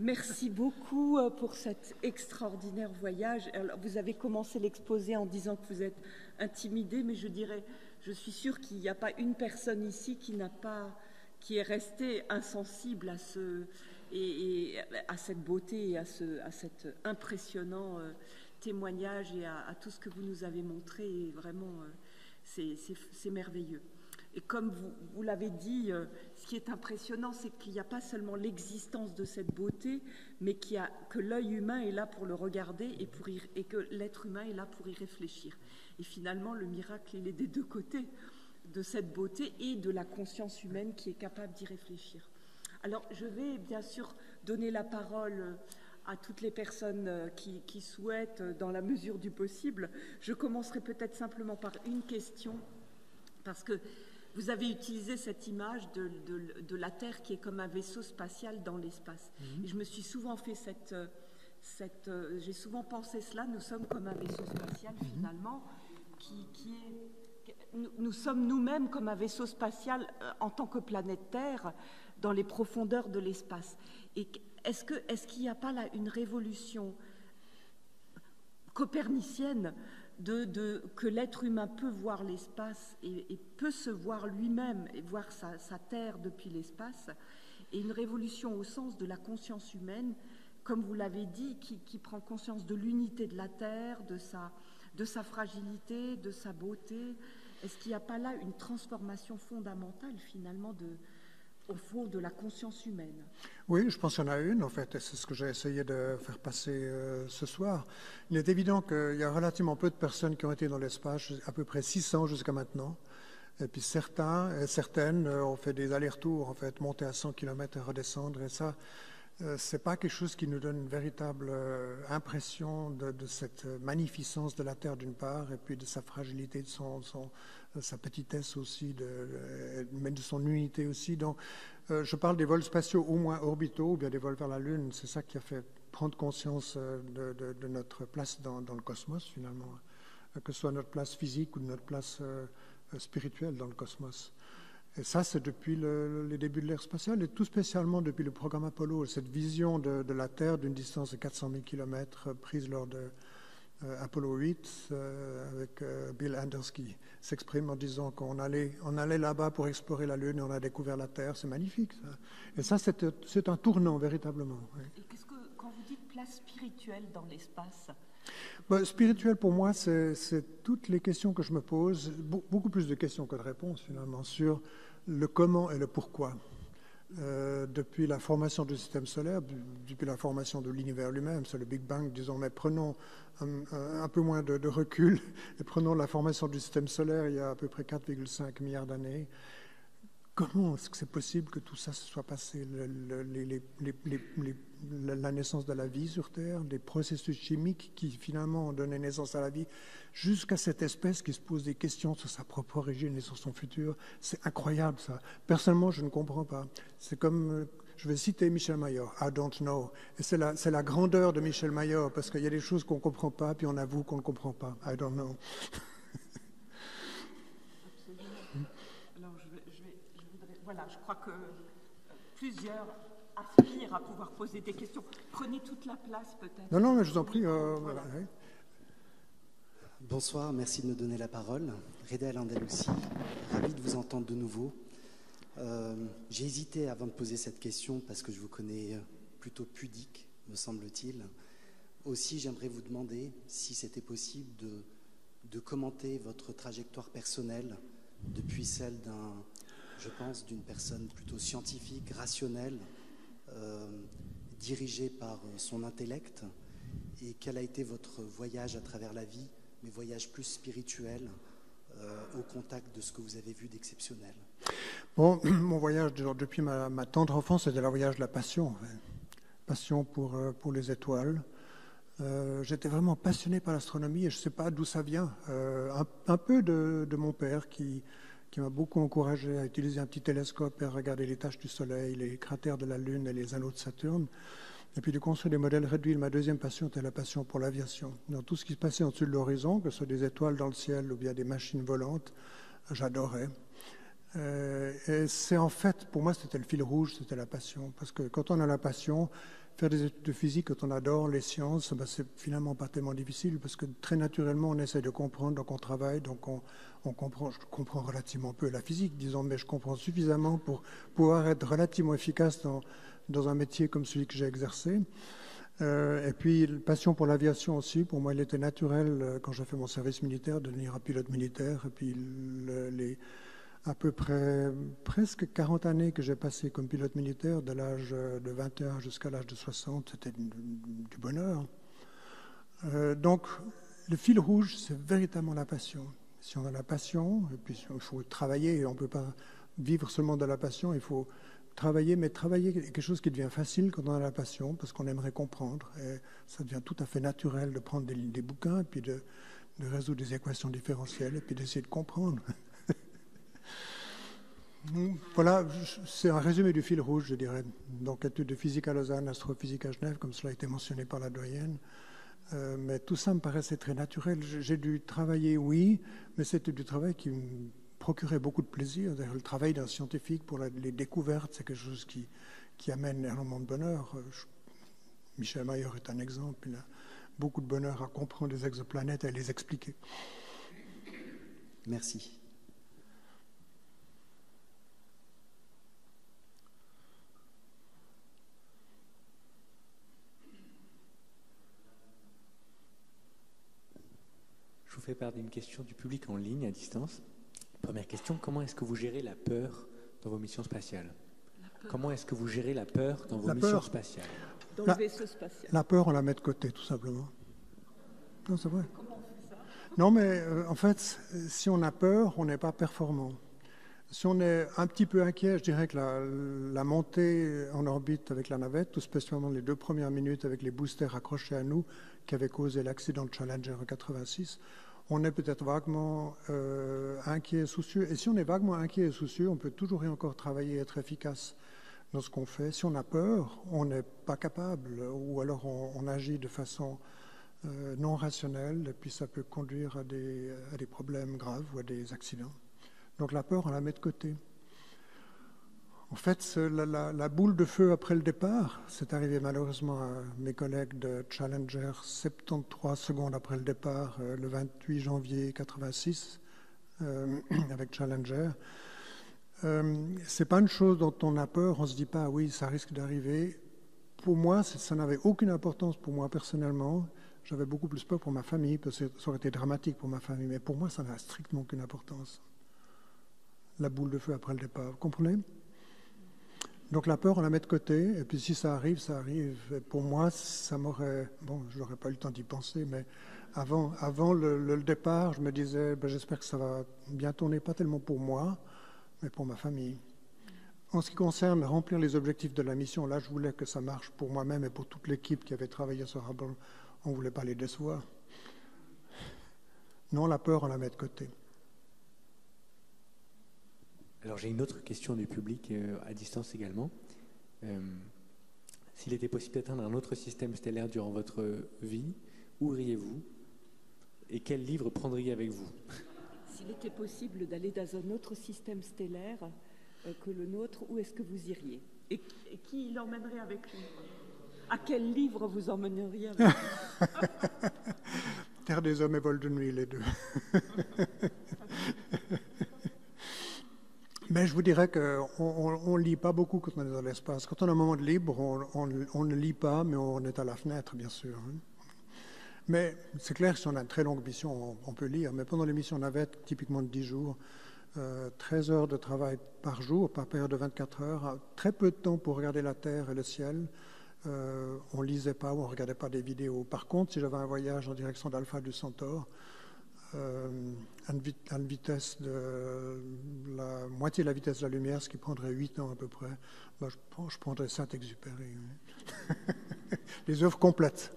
Merci beaucoup pour cet extraordinaire voyage. Alors, vous avez commencé l'exposé en disant que vous êtes intimidé, mais je suis sûre qu'il n'y a pas une personne ici qui est restée insensible à cette beauté et à cet impressionnant témoignage et à tout ce que vous nous avez montré. Et vraiment, c'est merveilleux. Et comme vous l'avez dit, ce qui est impressionnant, c'est qu'il n'y a pas seulement l'existence de cette beauté, mais que l'œil humain est là pour le regarder et que l'être humain est là pour y réfléchir. Et finalement, le miracle, il est des deux côtés de cette beauté et de la conscience humaine qui est capable d'y réfléchir. Alors, je vais bien sûr donner la parole à toutes les personnes qui souhaitent, dans la mesure du possible. Je commencerai peut-être simplement par une question, parce que vous avez utilisé cette image de la Terre qui est comme un vaisseau spatial dans l'espace. Et je me suis souvent fait j'ai souvent pensé cela, nous sommes comme un vaisseau spatial finalement, nous sommes nous-mêmes comme un vaisseau spatial en tant que planète Terre dans les profondeurs de l'espace. Et est-ce qu'il n'y a pas là une révolution copernicienne que l'être humain peut voir l'espace et peut se voir lui-même et voir sa Terre depuis l'espace, et une révolution au sens de la conscience humaine, comme vous l'avez dit, qui prend conscience de l'unité de la Terre, de sa fragilité, de sa beauté. Est-ce qu'il n'y a pas là une transformation fondamentale finalement au fond de la conscience humaine? Oui, je pense qu'il y en a une, en fait, et c'est ce que j'ai essayé de faire passer ce soir. Il est évident qu'il y a relativement peu de personnes qui ont été dans l'espace, à peu près 600 jusqu'à maintenant. Et puis certains et certaines ont fait des allers-retours, en fait, monter à 100 km et redescendre. Et ça, c'est pas quelque chose qui nous donne une véritable impression de cette magnificence de la Terre d'une part, et puis de sa fragilité, de sa petitesse aussi, mais de son unité aussi. Donc, je parle des vols spatiaux au moins orbitaux, ou bien des vols vers la Lune. C'est ça qui a fait prendre conscience de notre place dans le cosmos, finalement, que ce soit notre place physique ou notre place spirituelle dans le cosmos. Et ça, c'est depuis les débuts de l'ère spatiale, et tout spécialement depuis le programme Apollo, cette vision de la Terre d'une distance de 400 000 km prise lors de Apollo 8, avec Bill Anders qui s'exprime en disant qu'on allait là-bas pour explorer la Lune et on a découvert la Terre. C'est magnifique, ça. Et ça, c'est un tournant, véritablement. Oui. Et quand vous dites place spirituelle dans l'espace, spirituel, pour moi, c'est toutes les questions que je me pose, beaucoup plus de questions que de réponses, finalement, sur le comment et le pourquoi. Depuis la formation du système solaire, depuis la formation de l'univers lui-même, c'est le Big Bang, disons, mais prenons un peu moins de recul et prenons la formation du système solaire il y a à peu près 4,5 milliards d'années. Comment est-ce que c'est possible que tout ça se soit passé, la naissance de la vie sur Terre, des processus chimiques qui finalement ont donné naissance à la vie, jusqu'à cette espèce qui se pose des questions sur sa propre origine et sur son futur. C'est incroyable, ça. Personnellement, je ne comprends pas. C'est comme, je vais citer Michel Mayor, I don't know. Et c'est la grandeur de Michel Mayor, parce qu'il y a des choses qu'on ne comprend pas, puis on avoue qu'on ne comprend pas. I don't know. Voilà, je crois que plusieurs aspirent à pouvoir poser des questions. Prenez toute la place, peut-être. Non, mais je vous en prie. Voilà. Bonsoir, merci de me donner la parole. Reda El Andalousi, ravi de vous entendre de nouveau. J'ai hésité avant de poser cette question parce que je vous connais plutôt pudique, me semble-t-il. Aussi, j'aimerais vous demander si c'était possible de commenter votre trajectoire personnelle depuis celle je pense, d'une personne plutôt scientifique, rationnelle, dirigée par son intellect, et quel a été votre voyage à travers la vie, mais voyage plus spirituel, au contact de ce que vous avez vu d'exceptionnel. Bon, mon voyage depuis ma tendre enfance, c'était le voyage de la passion. Passion pour les étoiles. J'étais vraiment passionné par l'astronomie et je ne sais pas d'où ça vient. Un peu de mon père qui m'a beaucoup encouragé à utiliser un petit télescope et à regarder les taches du Soleil, les cratères de la Lune et les anneaux de Saturne. Et puis de construire des modèles réduits. Ma deuxième passion était la passion pour l'aviation. Dans tout ce qui se passait au-dessus de l'horizon, que ce soit des étoiles dans le ciel ou bien des machines volantes, j'adorais. Et c'est en fait, pour moi, c'était le fil rouge, c'était la passion. Parce que quand on a la passion, faire des études de physique, quand on adore les sciences, c'est finalement pas tellement difficile parce que très naturellement, on essaie de comprendre, donc on travaille, donc on comprend. Je comprends relativement peu la physique, disons, mais je comprends suffisamment pour pouvoir être relativement efficace dans un métier comme celui que j'ai exercé. Et puis, passion pour l'aviation aussi. Pour moi, il était naturel, quand j'ai fait mon service militaire, de devenir un pilote militaire. Et puis, à peu près presque 40 années que j'ai passé comme pilote militaire, de l'âge de 21 jusqu'à l'âge de 60, c'était du bonheur. Donc, le fil rouge, c'est véritablement la passion. Si on a la passion, et puis il faut travailler, on ne peut pas vivre seulement de la passion, il faut travailler, mais travailler est quelque chose qui devient facile quand on a la passion, parce qu'on aimerait comprendre. Et ça devient tout à fait naturel de prendre des bouquins, et puis de résoudre des équations différentielles, et puis d'essayer de comprendre. Voilà, c'est un résumé du fil rouge, je dirais. Donc, études de physique à Lausanne, astrophysique à Genève, comme cela a été mentionné par la doyenne. Mais tout ça me paraissait très naturel. J'ai dû travailler, oui, mais c'était du travail qui me procurait beaucoup de plaisir. D'ailleurs, le travail d'un scientifique pour les découvertes, c'est quelque chose qui amène énormément de bonheur. Michel Mayor est un exemple. Il a beaucoup de bonheur à comprendre les exoplanètes et à les expliquer. Merci. Je vous fais part d'une question du public en ligne, à distance. Première question, comment est-ce que vous gérez la peur dans vos missions spatiales? Comment est-ce que vous gérez la peur dans vos missions spatiales? Dans le vaisseau spatial. La peur, on la met de côté, tout simplement. Non, c'est vrai. Comment on fait ça? Non, mais en fait, si on a peur, on n'est pas performant. Si on est un petit peu inquiet, je dirais que la montée en orbite avec la navette, tout spécialement les 2 premières minutes avec les boosters accrochés à nous, qui avaient causé l'accident de Challenger en 86, on est peut-être vaguement inquiet et soucieux. Et si on est vaguement inquiet et soucieux, on peut toujours et encore travailler et être efficace dans ce qu'on fait. Si on a peur, on n'est pas capable, ou alors on agit de façon non rationnelle, et puis ça peut conduire à des problèmes graves ou à des accidents. Donc la peur, on la met de côté. En fait, la boule de feu après le départ, c'est arrivé malheureusement à mes collègues de Challenger 73 secondes après le départ, le 28 janvier 1986, avec Challenger. C'est pas une chose dont on a peur, on se dit pas ah oui, ça risque d'arriver. Pour moi, ça n'avait aucune importance pour moi personnellement. J'avais beaucoup plus peur pour ma famille, parce que ça aurait été dramatique pour ma famille, mais pour moi, ça n'a strictement aucune importance. La boule de feu après le départ, vous comprenez? Donc la peur, on la met de côté, et puis si ça arrive, ça arrive. Et pour moi, ça m'aurait... Bon, je n'aurais pas eu le temps d'y penser, mais avant le départ, je me disais, j'espère que ça va bien tourner, pas tellement pour moi, mais pour ma famille. En ce qui concerne remplir les objectifs de la mission, là, je voulais que ça marche pour moi-même et pour toute l'équipe qui avait travaillé sur Hubble. On ne voulait pas les décevoir. Non, la peur, on la met de côté. Alors j'ai une autre question du public à distance également. S'il était possible d'atteindre un autre système stellaire durant votre vie, où iriez-vous et quel livre prendriez avec vous? S'il était possible d'aller dans un autre système stellaire que le nôtre, où est-ce que vous iriez? Et qui l'emmènerait avec lui? À quel livre vous emmèneriez avec vous? Terre des hommes et vol de nuit, les deux. Mais je vous dirais qu'on ne lit pas beaucoup quand on est dans l'espace. Quand on a un moment de libre, on ne lit pas, mais on est à la fenêtre, bien sûr. Mais c'est clair que si on a une très longue mission, on peut lire. Mais pendant les missions navettes, typiquement de 10 jours, 13 heures de travail par jour, par période de 24 heures, très peu de temps pour regarder la Terre et le ciel. On ne lisait pas ou on ne regardait pas des vidéos. Par contre, si j'avais un voyage en direction d'Alpha du Centaure, à une vitesse de la moitié de la vitesse de la lumière, ce qui prendrait 8 ans à peu près, je prendrais Saint-Exupéry. Les œuvres complètes.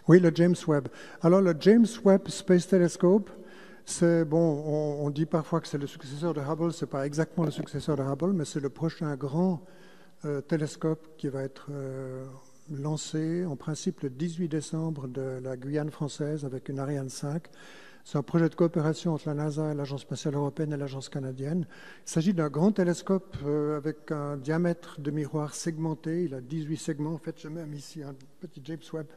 Oui, le James Webb. Alors, le James Webb Space Telescope, c'est, bon, on dit parfois que c'est le successeur de Hubble. Ce n'est pas exactement le successeur de Hubble, mais c'est le prochain grand télescope qui va être lancé, en principe, le 18 décembre de la Guyane française avec une Ariane 5. C'est un projet de coopération entre la NASA, l'Agence spatiale européenne et l'Agence canadienne. Il s'agit d'un grand télescope avec un diamètre de miroir segmenté. Il a 18 segments. En fait, j'ai même ici un petit James Webb.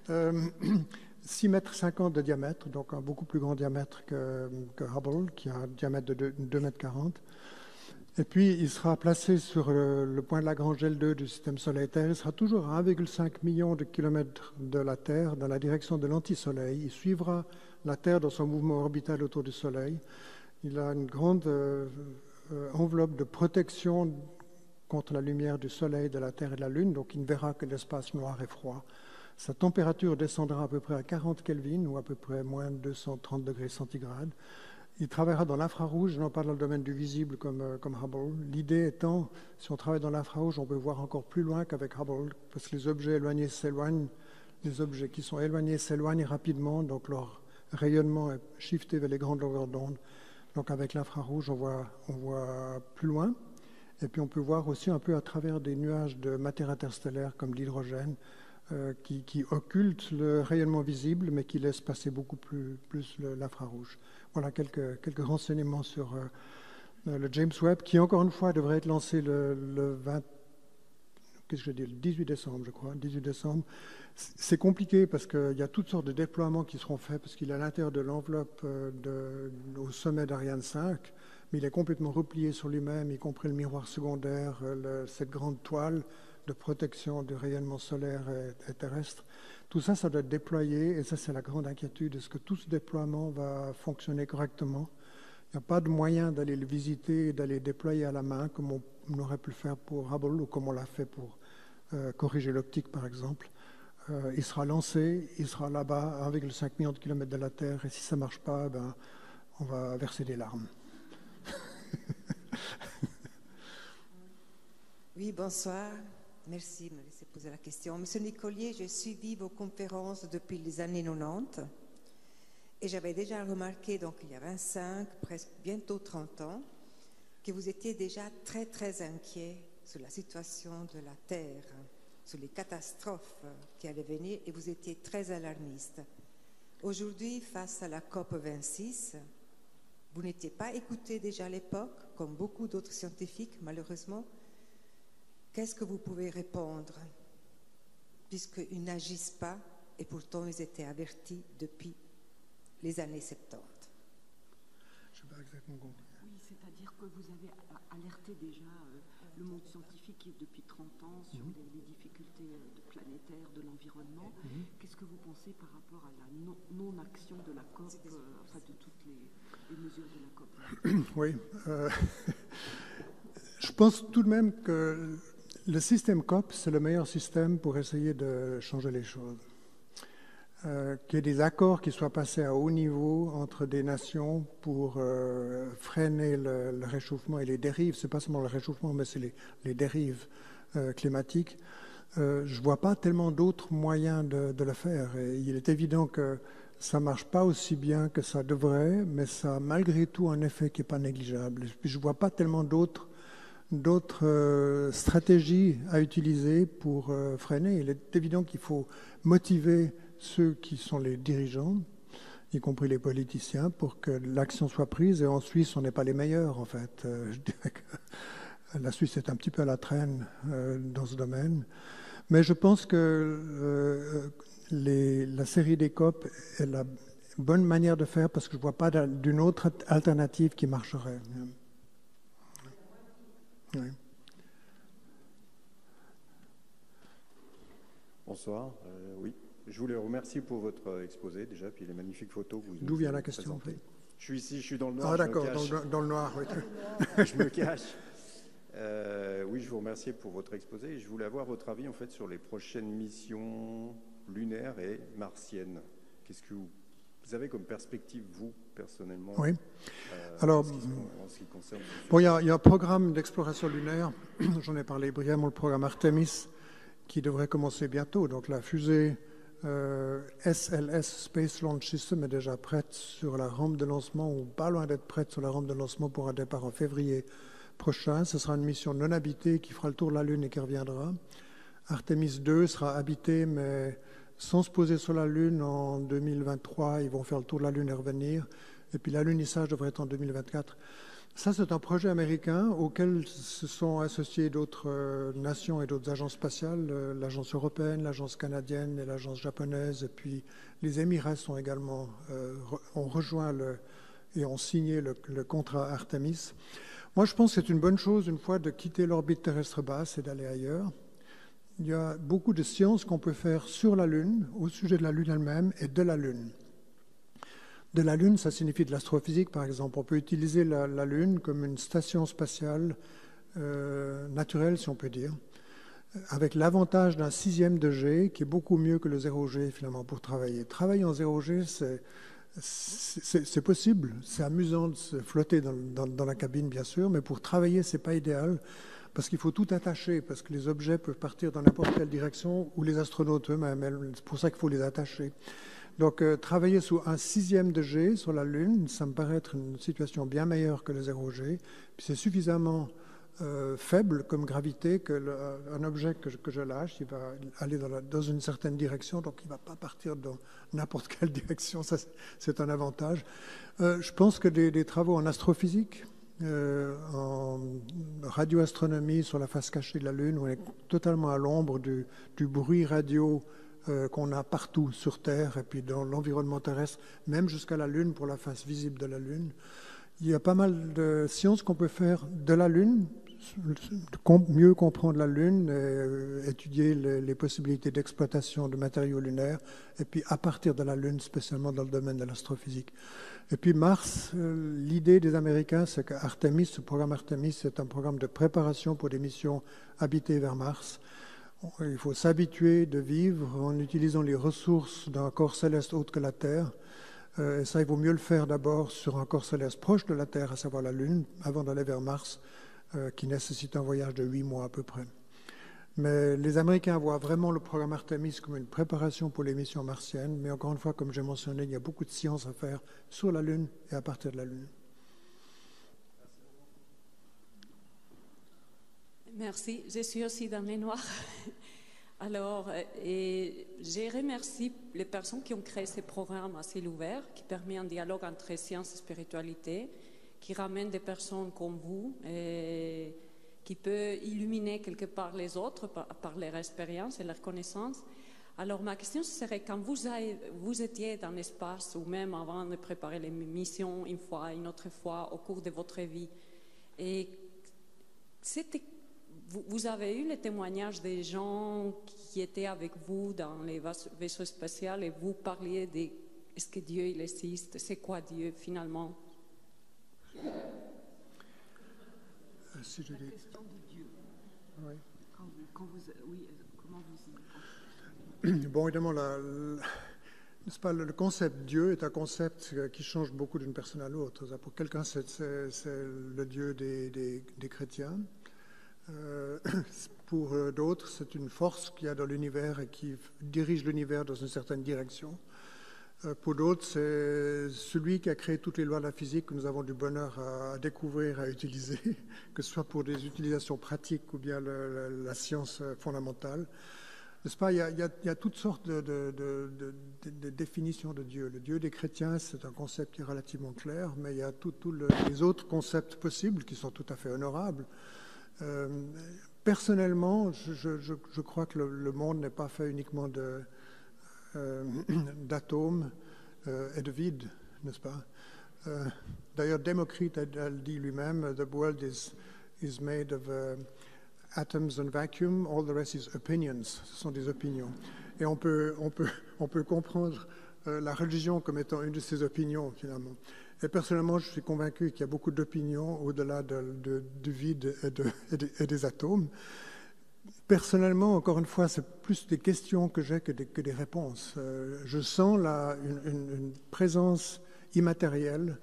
6,50 mètres de diamètre, donc un beaucoup plus grand diamètre que Hubble, qui a un diamètre de 2,40 mètres. Et puis, il sera placé sur le point de Lagrange L2 du système Soleil-Terre. Il sera toujours à 1,5 million de kilomètres de la Terre, dans la direction de l'anti-Soleil. Il suivra la Terre dans son mouvement orbital autour du Soleil. Il a une grande enveloppe de protection contre la lumière du Soleil, de la Terre et de la Lune, donc il ne verra que l'espace noir et froid. Sa température descendra à peu près à 40 Kelvin, ou à peu près moins de 230 degrés centigrades. Il travaillera dans l'infrarouge, non pas dans le domaine du visible comme Hubble. L'idée étant, si on travaille dans l'infrarouge, on peut voir encore plus loin qu'avec Hubble, parce que les objets éloignés s'éloignent, les objets qui sont éloignés s'éloignent rapidement, donc leur rayonnement est shifté vers les grandes longueurs d'onde. Donc avec l'infrarouge, on voit plus loin. Et puis on peut voir aussi un peu à travers des nuages de matière interstellaire comme l'hydrogène, qui occultent le rayonnement visible, mais qui laissent passer beaucoup plus l'infrarouge. Voilà quelques renseignements sur le James Webb, qui encore une fois devrait être lancé le 18 décembre, je crois. 18 décembre. C'est compliqué parce qu'il y a toutes sortes de déploiements qui seront faits, parce qu'il est à l'intérieur de l'enveloppe au sommet d'Ariane 5, mais il est complètement replié sur lui-même, y compris le miroir secondaire, cette grande toile de protection du rayonnement solaire et terrestre. Tout ça, ça doit être déployé, et ça, c'est la grande inquiétude. Est-ce que tout ce déploiement va fonctionner correctement? Il n'y a pas de moyen d'aller le visiter et d'aller déployer à la main, comme on aurait pu le faire pour Hubble ou comme on l'a fait pour corriger l'optique, par exemple. Il sera lancé, il sera là-bas à 1,5 million de kilomètres de la Terre, et si ça ne marche pas, on va verser des larmes. Oui, bonsoir. Merci de me laisser poser la question. Monsieur Nicolier, j'ai suivi vos conférences depuis les années 90 et j'avais déjà remarqué, donc il y a 25, presque bientôt 30 ans, que vous étiez déjà très, très inquiet sur la situation de la Terre, sur les catastrophes qui allaient venir, et vous étiez très alarmiste. Aujourd'hui, face à la COP26, vous n'étiez pas écouté déjà à l'époque, comme beaucoup d'autres scientifiques, malheureusement. Qu'est-ce que vous pouvez répondre, puisqu'ils n'agissent pas, et pourtant ils étaient avertis depuis les années 70? Je n'ai pas exactement compris. Oui, c'est-à-dire que vous avez alerté déjà le monde scientifique depuis 30 ans sur les difficultés planétaires de l'environnement. Qu'est-ce que vous pensez par rapport à la non-action de la COP, enfin de toutes les mesures de la COP? Oui. Je pense tout de même que le système COP, c'est le meilleur système pour essayer de changer les choses. Qu'il y ait des accords qui soient passés à haut niveau entre des nations pour freiner le réchauffement et les dérives. Ce n'est pas seulement le réchauffement, mais c'est les dérives climatiques. Je ne vois pas tellement d'autres moyens de le faire. Et il est évident que ça ne marche pas aussi bien que ça devrait, mais ça a malgré tout un effet qui n'est pas négligeable. Je ne vois pas tellement d'autres stratégies à utiliser pour freiner. Il est évident qu'il faut motiver ceux qui sont les dirigeants, y compris les politiciens, pour que l'action soit prise. Et en Suisse, on n'est pas les meilleurs, en fait. Je dirais que la Suisse est un petit peu à la traîne dans ce domaine. Mais je pense que la série des COP est la bonne manière de faire, parce que je ne vois pas d'une autre alternative qui marcherait. Oui. Bonsoir. Oui, je voulais vous remercier pour votre exposé déjà, puis les magnifiques photos que vous D'où vient la question en fait? Je suis ici, je suis dans le noir. Ah d'accord, dans le noir, oui. Je me cache. Oui, je vous remercie pour votre exposé. Je voulais avoir votre avis en fait sur les prochaines missions lunaires et martiennes. Qu'est-ce que vous avez comme perspective, vous, personnellement? Oui. Alors, en ce qui concerne... Bon, il y a un programme d'exploration lunaire, j'en ai parlé brièvement, le programme Artemis, qui devrait commencer bientôt. Donc la fusée SLS, Space Launch System, est déjà prête sur la rampe de lancement, ou pas loin d'être prête sur la rampe de lancement pour un départ en février prochain. Ce sera une mission non habitée qui fera le tour de la Lune et qui reviendra. Artemis 2 sera habitée, mais sans se poser sur la Lune en 2023. Ils vont faire le tour de la Lune et revenir. Et puis l'alunissage devrait être en 2024. Ça, c'est un projet américain auquel se sont associées d'autres nations et d'autres agences spatiales, l'agence européenne, l'agence canadienne et l'agence japonaise. Et puis les Émirats sont également, ont rejoint et ont signé le contrat Artemis. Moi, je pense que c'est une bonne chose, une fois, de quitter l'orbite terrestre basse et d'aller ailleurs. Il y a beaucoup de sciences qu'on peut faire sur la Lune, au sujet de la Lune elle-même et de la Lune. De la Lune, ça signifie de l'astrophysique, par exemple. On peut utiliser la Lune comme une station spatiale naturel, si on peut dire, avec l'avantage d'un 6e de G qui est beaucoup mieux que le 0G finalement pour travailler. Travailler en 0G, c'est possible, c'est amusant de se flotter dans la cabine bien sûr, mais pour travailler, c'est pas idéal parce qu'il faut tout attacher, parce que les objets peuvent partir dans n'importe quelle direction, ou les astronautes eux-mêmes, c'est pour ça qu'il faut les attacher. Donc travailler sous un 6e de G sur la Lune, ça me paraît être une situation bien meilleure que le 0G, puis c'est suffisamment faible comme gravité qu'un objet que je lâche, il va aller dans une certaine direction, donc il ne va pas partir dans n'importe quelle direction, ça c'est un avantage. Je pense que des travaux en astrophysique, en radioastronomie sur la face cachée de la Lune, où on est totalement à l'ombre du bruit radio qu'on a partout sur Terre et puis dans l'environnement terrestre, même jusqu'à la Lune pour la face visible de la Lune. Il y a pas mal de sciences qu'on peut faire de la Lune, mieux comprendre la Lune, étudier les possibilités d'exploitation de matériaux lunaires, et puis à partir de la Lune, spécialement dans le domaine de l'astrophysique. Et puis Mars, l'idée des Américains, c'est qu'Artemis, ce programme Artemis, c'est un programme de préparation pour des missions habitées vers Mars. Il faut s'habituer de vivre en utilisant les ressources d'un corps céleste autre que la Terre. Et ça, il vaut mieux le faire d'abord sur un corps céleste proche de la Terre, à savoir la Lune, avant d'aller vers Mars, qui nécessite un voyage de 8 mois à peu près. Mais les Américains voient vraiment le programme Artemis comme une préparation pour les missions martiennes. Mais encore une fois, comme j'ai mentionné, il y a beaucoup de sciences à faire sur la Lune et à partir de la Lune. Merci. Je suis aussi dans les noirs. Alors, je remercie les personnes qui ont créé ce programme à ciel ouvert, qui permet un dialogue entre science et spiritualité, qui ramène des personnes comme vous, et qui peut illuminer quelque part les autres par leur expérience et leur connaissance. Alors, ma question serait, quand vous étiez dans l'espace, ou même avant de préparer les missions une fois, une autre fois, au cours de votre vie, et vous avez eu les témoignages des gens qui étaient avec vous dans les vaisseaux spatiaux et vous parliez de est-ce que Dieu il existe, c'est quoi Dieu finalement? Si je dis... La question de Dieu. Oui. Comment vous y... Bon, évidemment, n'est-ce pas, le concept Dieu est un concept qui change beaucoup d'une personne à l'autre. Pour quelqu'un, c'est le Dieu des chrétiens. Pour d'autres, c'est une force qu'il y a dans l'univers et qui dirige l'univers dans une certaine direction. Pour d'autres, c'est celui qui a créé toutes les lois de la physique que nous avons du bonheur à découvrir, à utiliser, que ce soit pour des utilisations pratiques ou bien la science fondamentale. N'est-ce pas, il y a toutes sortes de définitions de Dieu. Le Dieu des chrétiens, c'est un concept qui est relativement clair, mais il y a tous les autres concepts possibles qui sont tout à fait honorables. Personnellement, je crois que le monde n'est pas fait uniquement d'atomes et de vide, n'est-ce pas? D'ailleurs, Démocrite a dit lui-même, "The world is made of atoms and vacuum, all the rest is opinions." Ce sont des opinions. Et on peut comprendre la religion comme étant une de ces opinions, finalement. Et personnellement, je suis convaincu qu'il y a beaucoup d'opinions au-delà du vide et des atomes. Personnellement, encore une fois, c'est plus des questions que j'ai que des réponses. Je sens là une présence immatérielle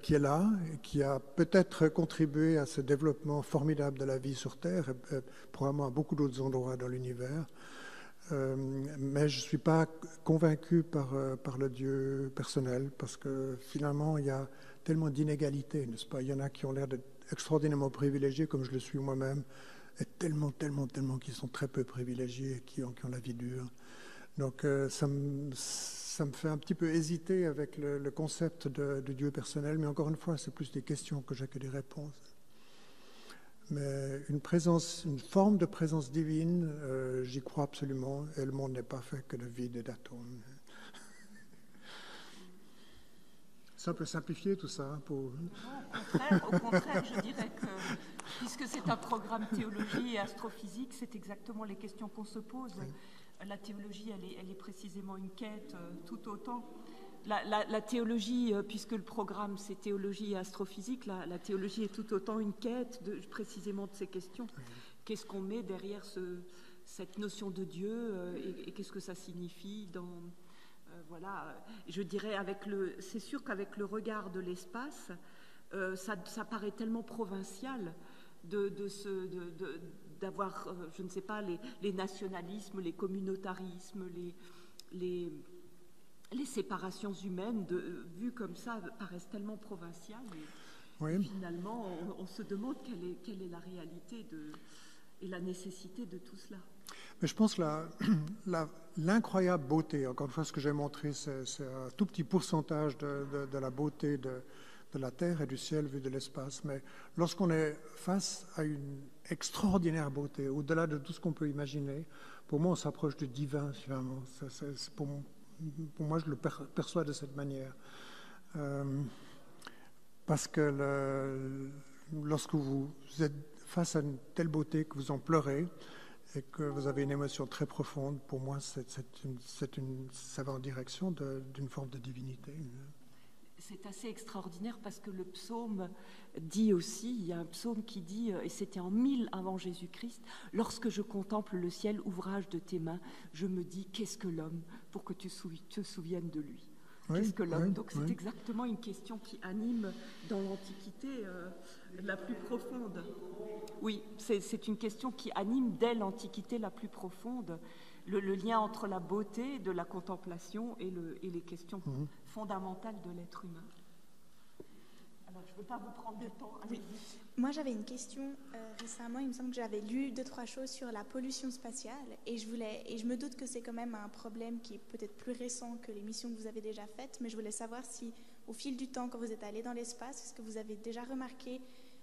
qui est là, et qui a peut-être contribué à ce développement formidable de la vie sur Terre, et probablement à beaucoup d'autres endroits dans l'univers. Mais je ne suis pas convaincu par le Dieu personnel, parce que finalement, il y a tellement d'inégalités, n'est-ce pas? Il y en a qui ont l'air d'être extraordinairement privilégiés, comme je le suis moi-même, et tellement qui sont très peu privilégiés, qui ont la vie dure. Donc ça me fait un petit peu hésiter avec le concept de Dieu personnel, mais encore une fois, c'est plus des questions que j'ai que des réponses. Mais une forme de présence divine, j'y crois absolument, et le monde n'est pas fait que de vide et d'atomes. Ça peut simplifier tout ça pour... Non, au contraire, je dirais que, puisque c'est un programme théologie et astrophysique, c'est exactement les questions qu'on se pose. Oui. La théologie, elle est précisément une quête tout autant La théologie, puisque le programme c'est théologie et astrophysique, la théologie est tout autant une quête précisément de ces questions. Qu'est-ce qu'on met derrière cette notion de Dieu et qu'est-ce que ça signifie voilà, je dirais c'est sûr qu'avec le regard de l'espace, ça paraît tellement provincial d'avoir, je ne sais pas, les nationalismes, les communautarismes, les séparations humaines, vues comme ça, paraissent tellement provinciales. Et finalement, on se demande quelle est la réalité et la nécessité de tout cela. Mais je pense que l'incroyable beauté, encore une fois, ce que j'ai montré, c'est un tout petit pourcentage de la beauté de la Terre et du ciel vu de l'espace. Mais lorsqu'on est face à une extraordinaire beauté, au-delà de tout ce qu'on peut imaginer, pour moi, on s'approche du divin, finalement. Pour moi, je le perçois de cette manière. Parce que lorsque vous êtes face à une telle beauté que vous en pleurez et que vous avez une émotion très profonde, pour moi, ça va en direction d'une forme de divinité. C'est assez extraordinaire parce que le psaume dit aussi, il y a un psaume qui dit, et c'était en 1000 avant Jésus-Christ, « Lorsque je contemple le ciel, ouvrage de tes mains, je me dis, qu'est-ce que l'homme pour que tu te souviennes de lui ?» Qu'est-ce que l'homme? Donc c'est exactement une question qui anime dans l'Antiquité la plus profonde. Oui, c'est une question qui anime dès l'Antiquité la plus profonde, le lien entre la beauté de la contemplation et les questions fondamentales de l'être humain. Alors, je ne veux pas vous prendre de temps. Oui. Moi, j'avais une question récemment. Il me semble que j'avais lu 2-3 choses sur la pollution spatiale et je me doute que c'est quand même un problème qui est peut-être plus récent que les missions que vous avez déjà faites, mais je voulais savoir si, au fil du temps, quand vous êtes allé dans l'espace, est-ce que vous avez déjà remarqué,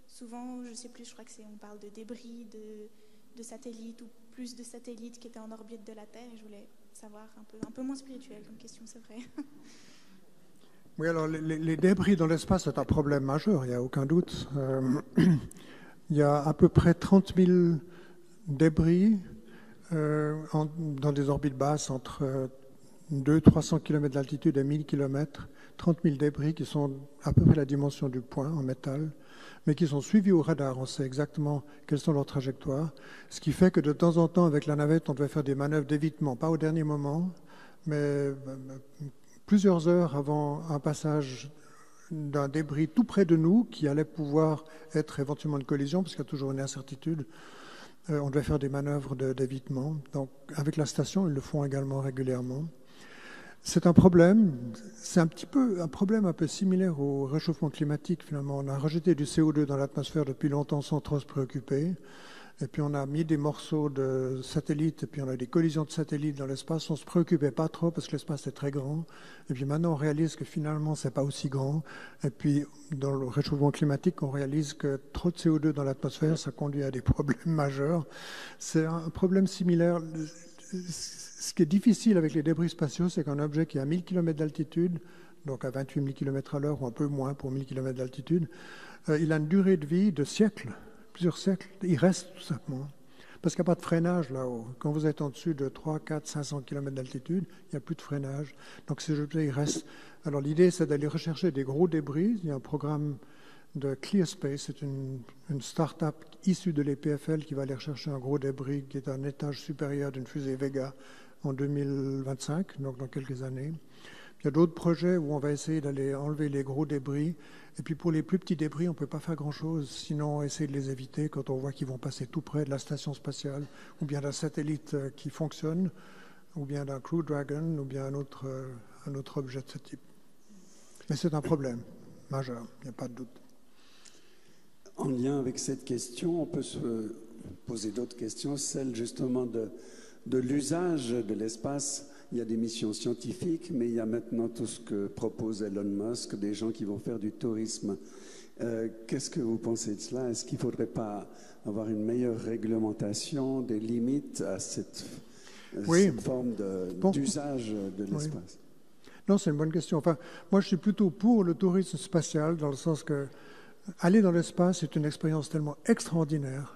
souvent, je ne sais plus, je crois on parle de débris, de satellites ou plus de satellites qui étaient en orbite de la Terre, et je voulais savoir un peu moins spirituel comme question, c'est vrai. Oui, alors les débris dans l'espace, c'est un problème majeur, il n'y a aucun doute. Il y a à peu près 30 000 débris dans des orbites basses entre 200-300 km d'altitude et 1000 km. 30 000 débris qui sont à peu près la dimension du point en métal, mais qui sont suivis au radar. On sait exactement quelles sont leurs trajectoires, ce qui fait que de temps en temps, avec la navette, on devait faire des manœuvres d'évitement, pas au dernier moment, mais plusieurs heures avant un passage d'un débris tout près de nous qui allait pouvoir être éventuellement une collision, parce qu'il y a toujours une incertitude. On devait faire des manœuvres d'évitement. Donc, avec la station, ils le font également régulièrement. C'est un problème, c'est un problème un peu similaire au réchauffement climatique, finalement. On a rejeté du CO2 dans l'atmosphère depuis longtemps sans trop se préoccuper. Et puis on a mis des morceaux de satellites, et puis on a des collisions de satellites dans l'espace. On ne se préoccupait pas trop parce que l'espace est très grand. Et puis maintenant, on réalise que finalement, ce n'est pas aussi grand. Et puis, dans le réchauffement climatique, on réalise que trop de CO2 dans l'atmosphère, ça conduit à des problèmes majeurs. C'est un problème similaire. Ce qui est difficile avec les débris spatiaux, c'est qu'un objet qui est à 1000 km d'altitude, donc à 28 000 km à l'heure ou un peu moins pour 1000 km d'altitude, il a une durée de vie de siècles, plusieurs siècles. Il reste tout simplement. Parce qu'il n'y a pas de freinage là-haut. Quand vous êtes en dessus de 3, 4, 500 km d'altitude, il n'y a plus de freinage. Donc ces objets, ils restent. Alors l'idée, c'est d'aller rechercher des gros débris. Il y a un programme de ClearSpace, c'est une start-up issue de l'EPFL qui va aller rechercher un gros débris qui est un étage supérieur d'une fusée Vega en 2025, donc dans quelques années. Il y a d'autres projets où on va essayer d'aller enlever les gros débris. Et puis pour les plus petits débris, on ne peut pas faire grand-chose, sinon essayer de les éviter quand on voit qu'ils vont passer tout près de la station spatiale, ou bien d'un satellite qui fonctionne, ou bien d'un Crew Dragon, ou bien un autre objet de ce type. Mais c'est un problème majeur, il n'y a pas de doute. En lien avec cette question, on peut se poser d'autres questions, celle justement de l'usage de l'espace. Il y a des missions scientifiques, mais il y a maintenant tout ce que propose Elon Musk, des gens qui vont faire du tourisme. Qu'est-ce que vous pensez de cela? Est-ce qu'il ne faudrait pas avoir une meilleure réglementation, des limites à cette forme d'usage de l'espace? Non, c'est une bonne question. Enfin, moi, je suis plutôt pour le tourisme spatial, dans le sens que aller dans l'espace est une expérience tellement extraordinaire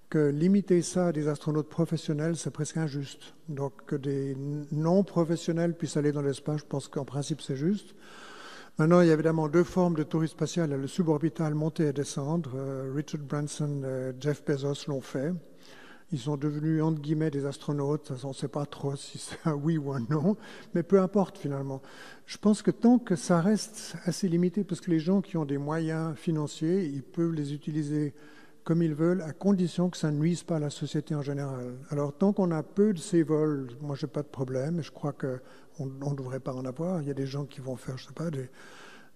que limiter ça à des astronautes professionnels, c'est presque injuste. Donc que des non-professionnels puissent aller dans l'espace, je pense qu'en principe c'est juste. Maintenant, il y a évidemment deux formes de tourisme spatial. Il y a le suborbital, monter et descendre. Richard Branson et Jeff Bezos l'ont fait. Ils sont devenus, entre guillemets, des astronautes. On ne sait pas trop si c'est un oui ou un non, mais peu importe finalement. Je pense que tant que ça reste assez limité, parce que les gens qui ont des moyens financiers, ils peuvent les utiliser comme ils veulent, à condition que ça ne nuise pas à la société en général. Alors, tant qu'on a peu de ces vols, moi, je n'ai pas de problème, et je crois qu'on ne devrait pas en avoir. Il y a des gens qui vont faire, je ne sais pas,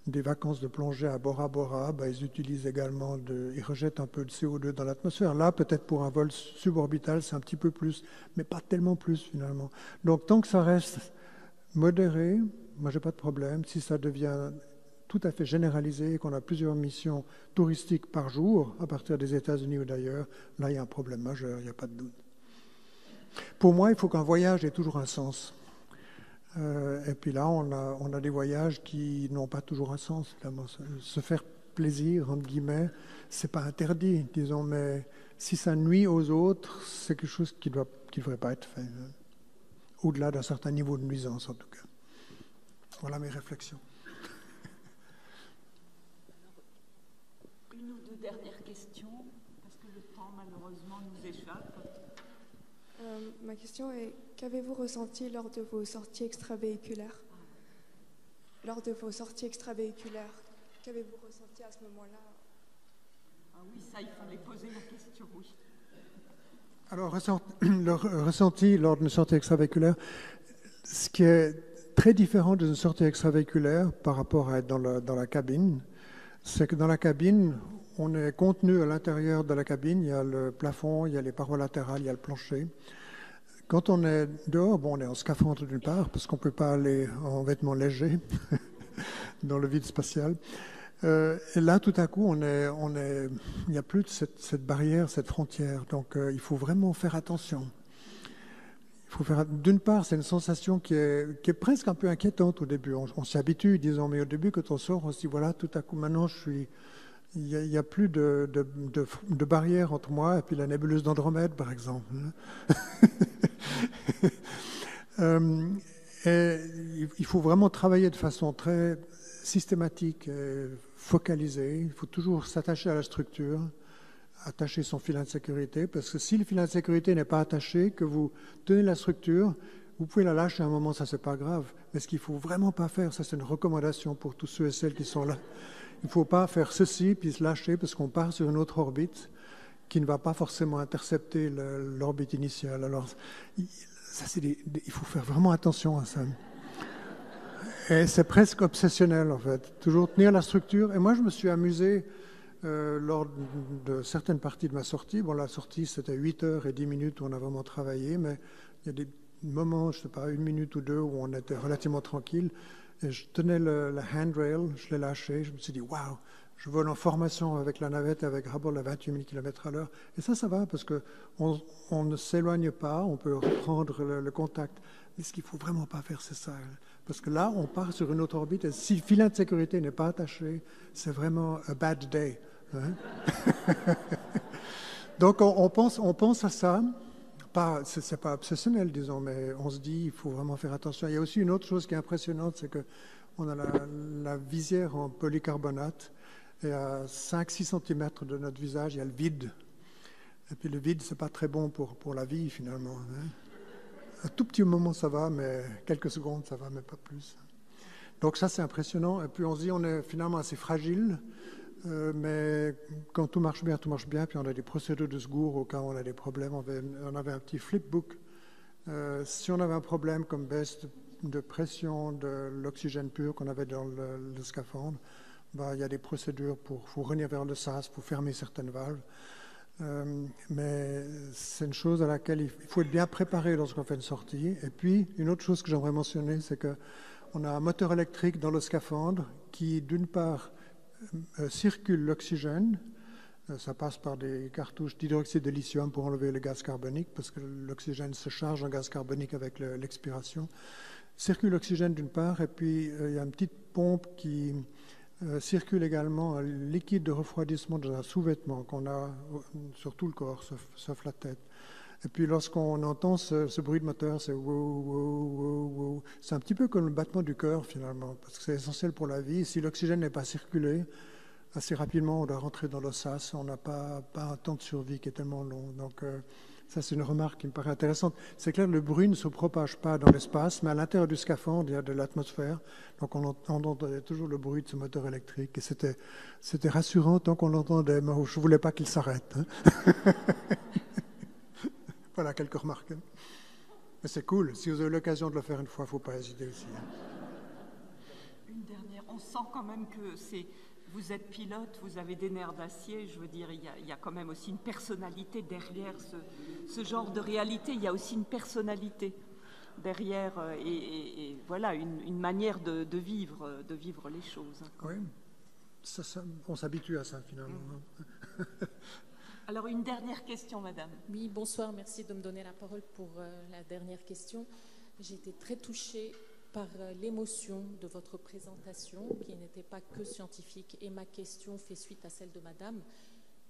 des vacances de plongée à Bora Bora, ils utilisent également, ils rejettent un peu de CO2 dans l'atmosphère. Là, peut-être pour un vol suborbital, c'est un petit peu plus, mais pas tellement plus finalement. Donc, tant que ça reste modéré, moi, je n'ai pas de problème. Si ça devient tout à fait généralisé, qu'on a plusieurs missions touristiques par jour, à partir des États-Unis ou d'ailleurs, là, il y a un problème majeur, il n'y a pas de doute. Pour moi, il faut qu'un voyage ait toujours un sens. Et puis là, on a des voyages qui n'ont pas toujours un sens. Évidemment. Se faire plaisir, entre guillemets, c'est pas interdit, disons, mais si ça nuit aux autres, c'est quelque chose qui ne devrait pas être fait. Au-delà d'un certain niveau de nuisance, en tout cas. Voilà mes réflexions. Une ou deux dernières questions, parce que le temps, malheureusement, nous échappe. Ma question est, qu'avez-vous ressenti lors de vos sorties extravéhiculaires? Lors de vos sorties extravéhiculaires, qu'avez-vous ressenti à ce moment-là? Ah oui, ça, il fallait poser la question, oui. Alors, le ressenti lors d'une sortie extravéhiculaire, ce qui est très différent d'une sortie extravéhiculaire par rapport à être dans la cabine, c'est que dans la cabine, on est contenu à l'intérieur de la cabine, il y a le plafond, il y a les parois latérales, il y a le plancher. Quand on est dehors, on est en scaphandre d'une part, parce qu'on ne peut pas aller en vêtements légers dans le vide spatial. Et là, tout à coup, il n'y a plus de cette barrière, cette frontière. Donc, il faut vraiment faire attention. D'une part, c'est une sensation qui est presque un peu inquiétante au début. On s'y habitue, disons, mais au début, quand on sort, on se dit, voilà, tout à coup, maintenant, il n'y a plus de barrière entre moi et puis la nébuleuse d'Andromède, par exemple. Et il faut vraiment travailler de façon très systématique, focalisée. Il faut toujours s'attacher à la structure, attacher son filet de sécurité, parce que si le filet de sécurité n'est pas attaché, que vous tenez la structure, vous pouvez la lâcher à un moment, ça c'est pas grave. Mais ce qu'il ne faut vraiment pas faire, ça c'est une recommandation pour tous ceux et celles qui sont là. Il ne faut pas faire ceci puis se lâcher parce qu'on part sur une autre orbite qui ne va pas forcément intercepter l'orbite initiale. Alors, il faut faire vraiment attention à ça. Et c'est presque obsessionnel en fait. Toujours tenir la structure. Et moi, je me suis amusé lors de certaines parties de ma sortie. Bon, la sortie, c'était 8 heures et 10 minutes où on a vraiment travaillé, mais il y a des moments, je ne sais pas, 1 minute ou 2 où on était relativement tranquille. Et je tenais le handrail, je l'ai lâché, je me suis dit, waouh, je vole en formation avec la navette, avec Hubble à 28 000 km/h. Et ça va, parce qu'on ne s'éloigne pas, on peut reprendre le contact. Mais ce qu'il ne faut vraiment pas faire, c'est ça. Parce que là, on part sur une autre orbite, et si le filet de sécurité n'est pas attaché, c'est vraiment a bad day. Hein? Donc, on pense à ça. C'est pas obsessionnel, disons, mais on se dit il faut vraiment faire attention. Il y a aussi une autre chose qui est impressionnante, c'est qu'on a la visière en polycarbonate, et à 5-6 cm de notre visage, il y a le vide. Et puis le vide, c'est pas très bon pour la vie, finalement. Hein. Un tout petit moment, ça va, mais quelques secondes, ça va, mais pas plus. Donc ça, c'est impressionnant. Et puis on se dit on est finalement assez fragile. Mais quand tout marche bien, puis on a des procédures de secours au cas où on a des problèmes. On avait un petit flipbook. Si on avait un problème comme baisse de pression de l'oxygène pur qu'on avait dans le scaphandre, il y a des procédures pour revenir vers le sas, pour fermer certaines valves. Mais c'est une chose à laquelle il faut être bien préparé lorsqu'on fait une sortie. Et puis, une autre chose que j'aimerais mentionner, c'est qu'on a un moteur électrique dans le scaphandre qui, d'une part, circule l'oxygène, ça passe par des cartouches d'hydroxyde de lithium pour enlever le gaz carbonique, parce que l'oxygène se charge en gaz carbonique avec l'expiration. Circule l'oxygène d'une part, et puis il y a une petite pompe qui circule également un liquide de refroidissement dans un sous-vêtement qu'on a sur tout le corps, sauf la tête. Et puis lorsqu'on entend ce bruit de moteur, c'est wow, wow, wow, wow. C'est un petit peu comme le battement du cœur finalement, parce que c'est essentiel pour la vie. Si l'oxygène n'est pas circulé, assez rapidement on doit rentrer dans l'ossace, on n'a pas un temps de survie qui est tellement long. Donc ça c'est une remarque qui me paraît intéressante. C'est clair, le bruit ne se propage pas dans l'espace, mais à l'intérieur du scaphandre, il y a de l'atmosphère. Donc on entendait toujours le bruit de ce moteur électrique. Et c'était rassurant tant qu'on l'entendait, mais je ne voulais pas qu'il s'arrête. Hein. Voilà, quelques remarques. Mais c'est cool. Si vous avez l'occasion de le faire une fois, il ne faut pas hésiter aussi. Hein. Une dernière. On sent quand même que vous êtes pilote, vous avez des nerfs d'acier. Je veux dire, il y a quand même aussi une personnalité derrière ce genre de réalité. Il y a aussi une personnalité derrière et voilà, une manière de vivre les choses. Oui, on s'habitue à ça finalement. Alors, une dernière question, madame. Oui, bonsoir, merci de me donner la parole pour la dernière question. J'ai été très touchée par l'émotion de votre présentation, qui n'était pas que scientifique. Et ma question fait suite à celle de madame.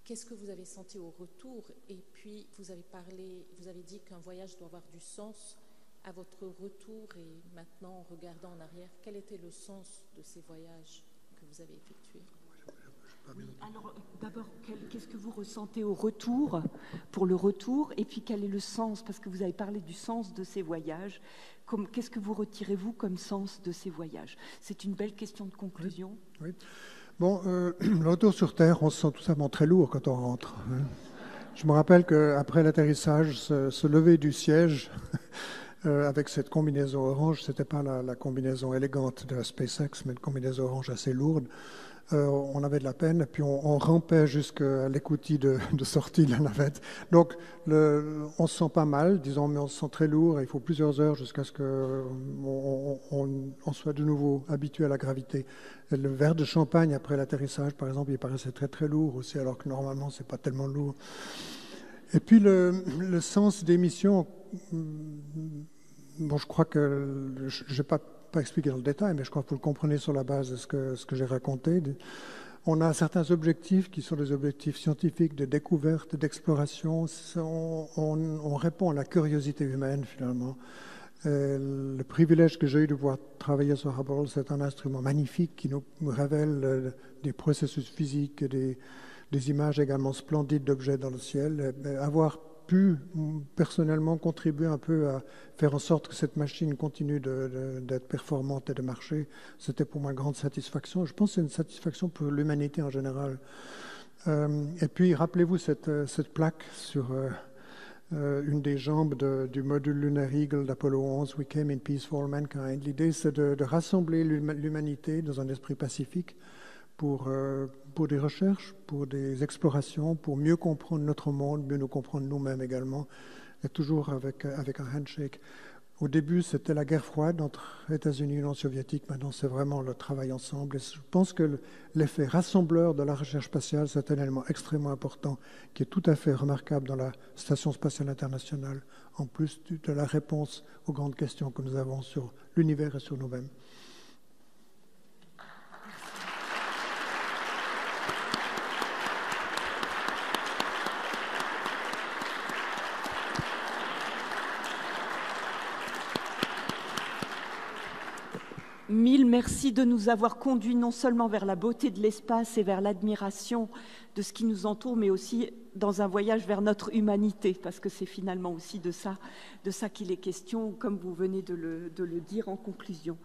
Qu'est-ce que vous avez senti au retour? Et puis, vous avez dit qu'un voyage doit avoir du sens à votre retour. Et maintenant, en regardant en arrière, quel était le sens de ces voyages que vous avez effectués? Oui, alors d'abord, qu'est-ce que vous ressentez au retour, pour le retour, et puis quel est le sens, parce que vous avez parlé du sens de ces voyages, qu'est-ce que vous retirez-vous comme sens de ces voyages? C'est une belle question de conclusion. Oui. Bon, le retour sur Terre, on se sent tout simplement très lourd quand on rentre. Hein. Je me rappelle qu'après l'atterrissage, se lever du siège avec cette combinaison orange, ce n'était pas la combinaison élégante de la SpaceX, mais une combinaison orange assez lourde. On avait de la peine, et puis on rampait jusqu'à l'écoutille de sortie de la navette. Donc, on se sent pas mal, disons, mais on se sent très lourd, et il faut plusieurs heures jusqu'à ce qu'on soit de nouveau habitué à la gravité. Et le verre de champagne après l'atterrissage, par exemple, il paraissait très très lourd aussi, alors que normalement, c'est pas tellement lourd. Et puis, le sens des missions, bon, je crois que je n'ai pas expliqué dans le détail, mais je crois que vous le comprenez sur la base de ce que j'ai raconté. On a certains objectifs qui sont des objectifs scientifiques, de découverte, d'exploration. On répond à la curiosité humaine, finalement. Le privilège que j'ai eu de pouvoir travailler sur Hubble, c'est un instrument magnifique qui nous révèle des processus physiques, des images également splendides d'objets dans le ciel. Avoir pu personnellement contribuer un peu à faire en sorte que cette machine continue d'être performante et de marcher, c'était pour moi une grande satisfaction. Je pense que c'est une satisfaction pour l'humanité en général. Et puis, rappelez-vous cette plaque sur une des jambes du module Lunar Eagle d'Apollo 11, « We came in peace for all mankind ». L'idée, c'est de rassembler l'humanité dans un esprit pacifique pour des recherches, pour des explorations, pour mieux comprendre notre monde, mieux nous comprendre nous-mêmes également, et toujours avec un handshake. Au début, c'était la guerre froide entre États-Unis et Union soviétique. Maintenant, c'est vraiment le travail ensemble. Et je pense que l'effet rassembleur de la recherche spatiale, c'est un élément extrêmement important qui est tout à fait remarquable dans la Station spatiale internationale, en plus de la réponse aux grandes questions que nous avons sur l'univers et sur nous-mêmes. Mille merci de nous avoir conduits non seulement vers la beauté de l'espace et vers l'admiration de ce qui nous entoure, mais aussi dans un voyage vers notre humanité, parce que c'est finalement aussi de ça qu'il est question, comme vous venez de le dire en conclusion.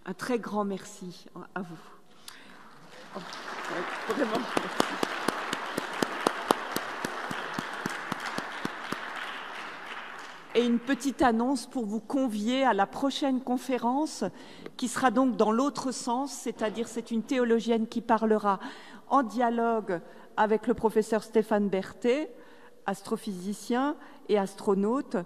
Un très grand merci à vous. Oh, vraiment, merci. Et une petite annonce pour vous convier à la prochaine conférence qui sera donc dans l'autre sens, c'est-à-dire c'est une théologienne qui parlera en dialogue avec le professeur Stéphane Berthet, astrophysicien et astronaute.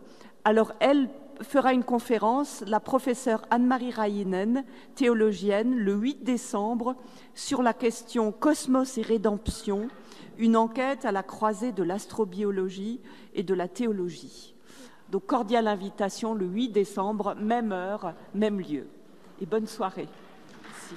Alors elle fera une conférence, la professeure Anne-Marie Rainen, théologienne, le 8 décembre, sur la question Cosmos et rédemption, une enquête à la croisée de l'astrobiologie et de la théologie. Donc, cordiale invitation le 8 décembre, même heure, même lieu. Et bonne soirée. Merci.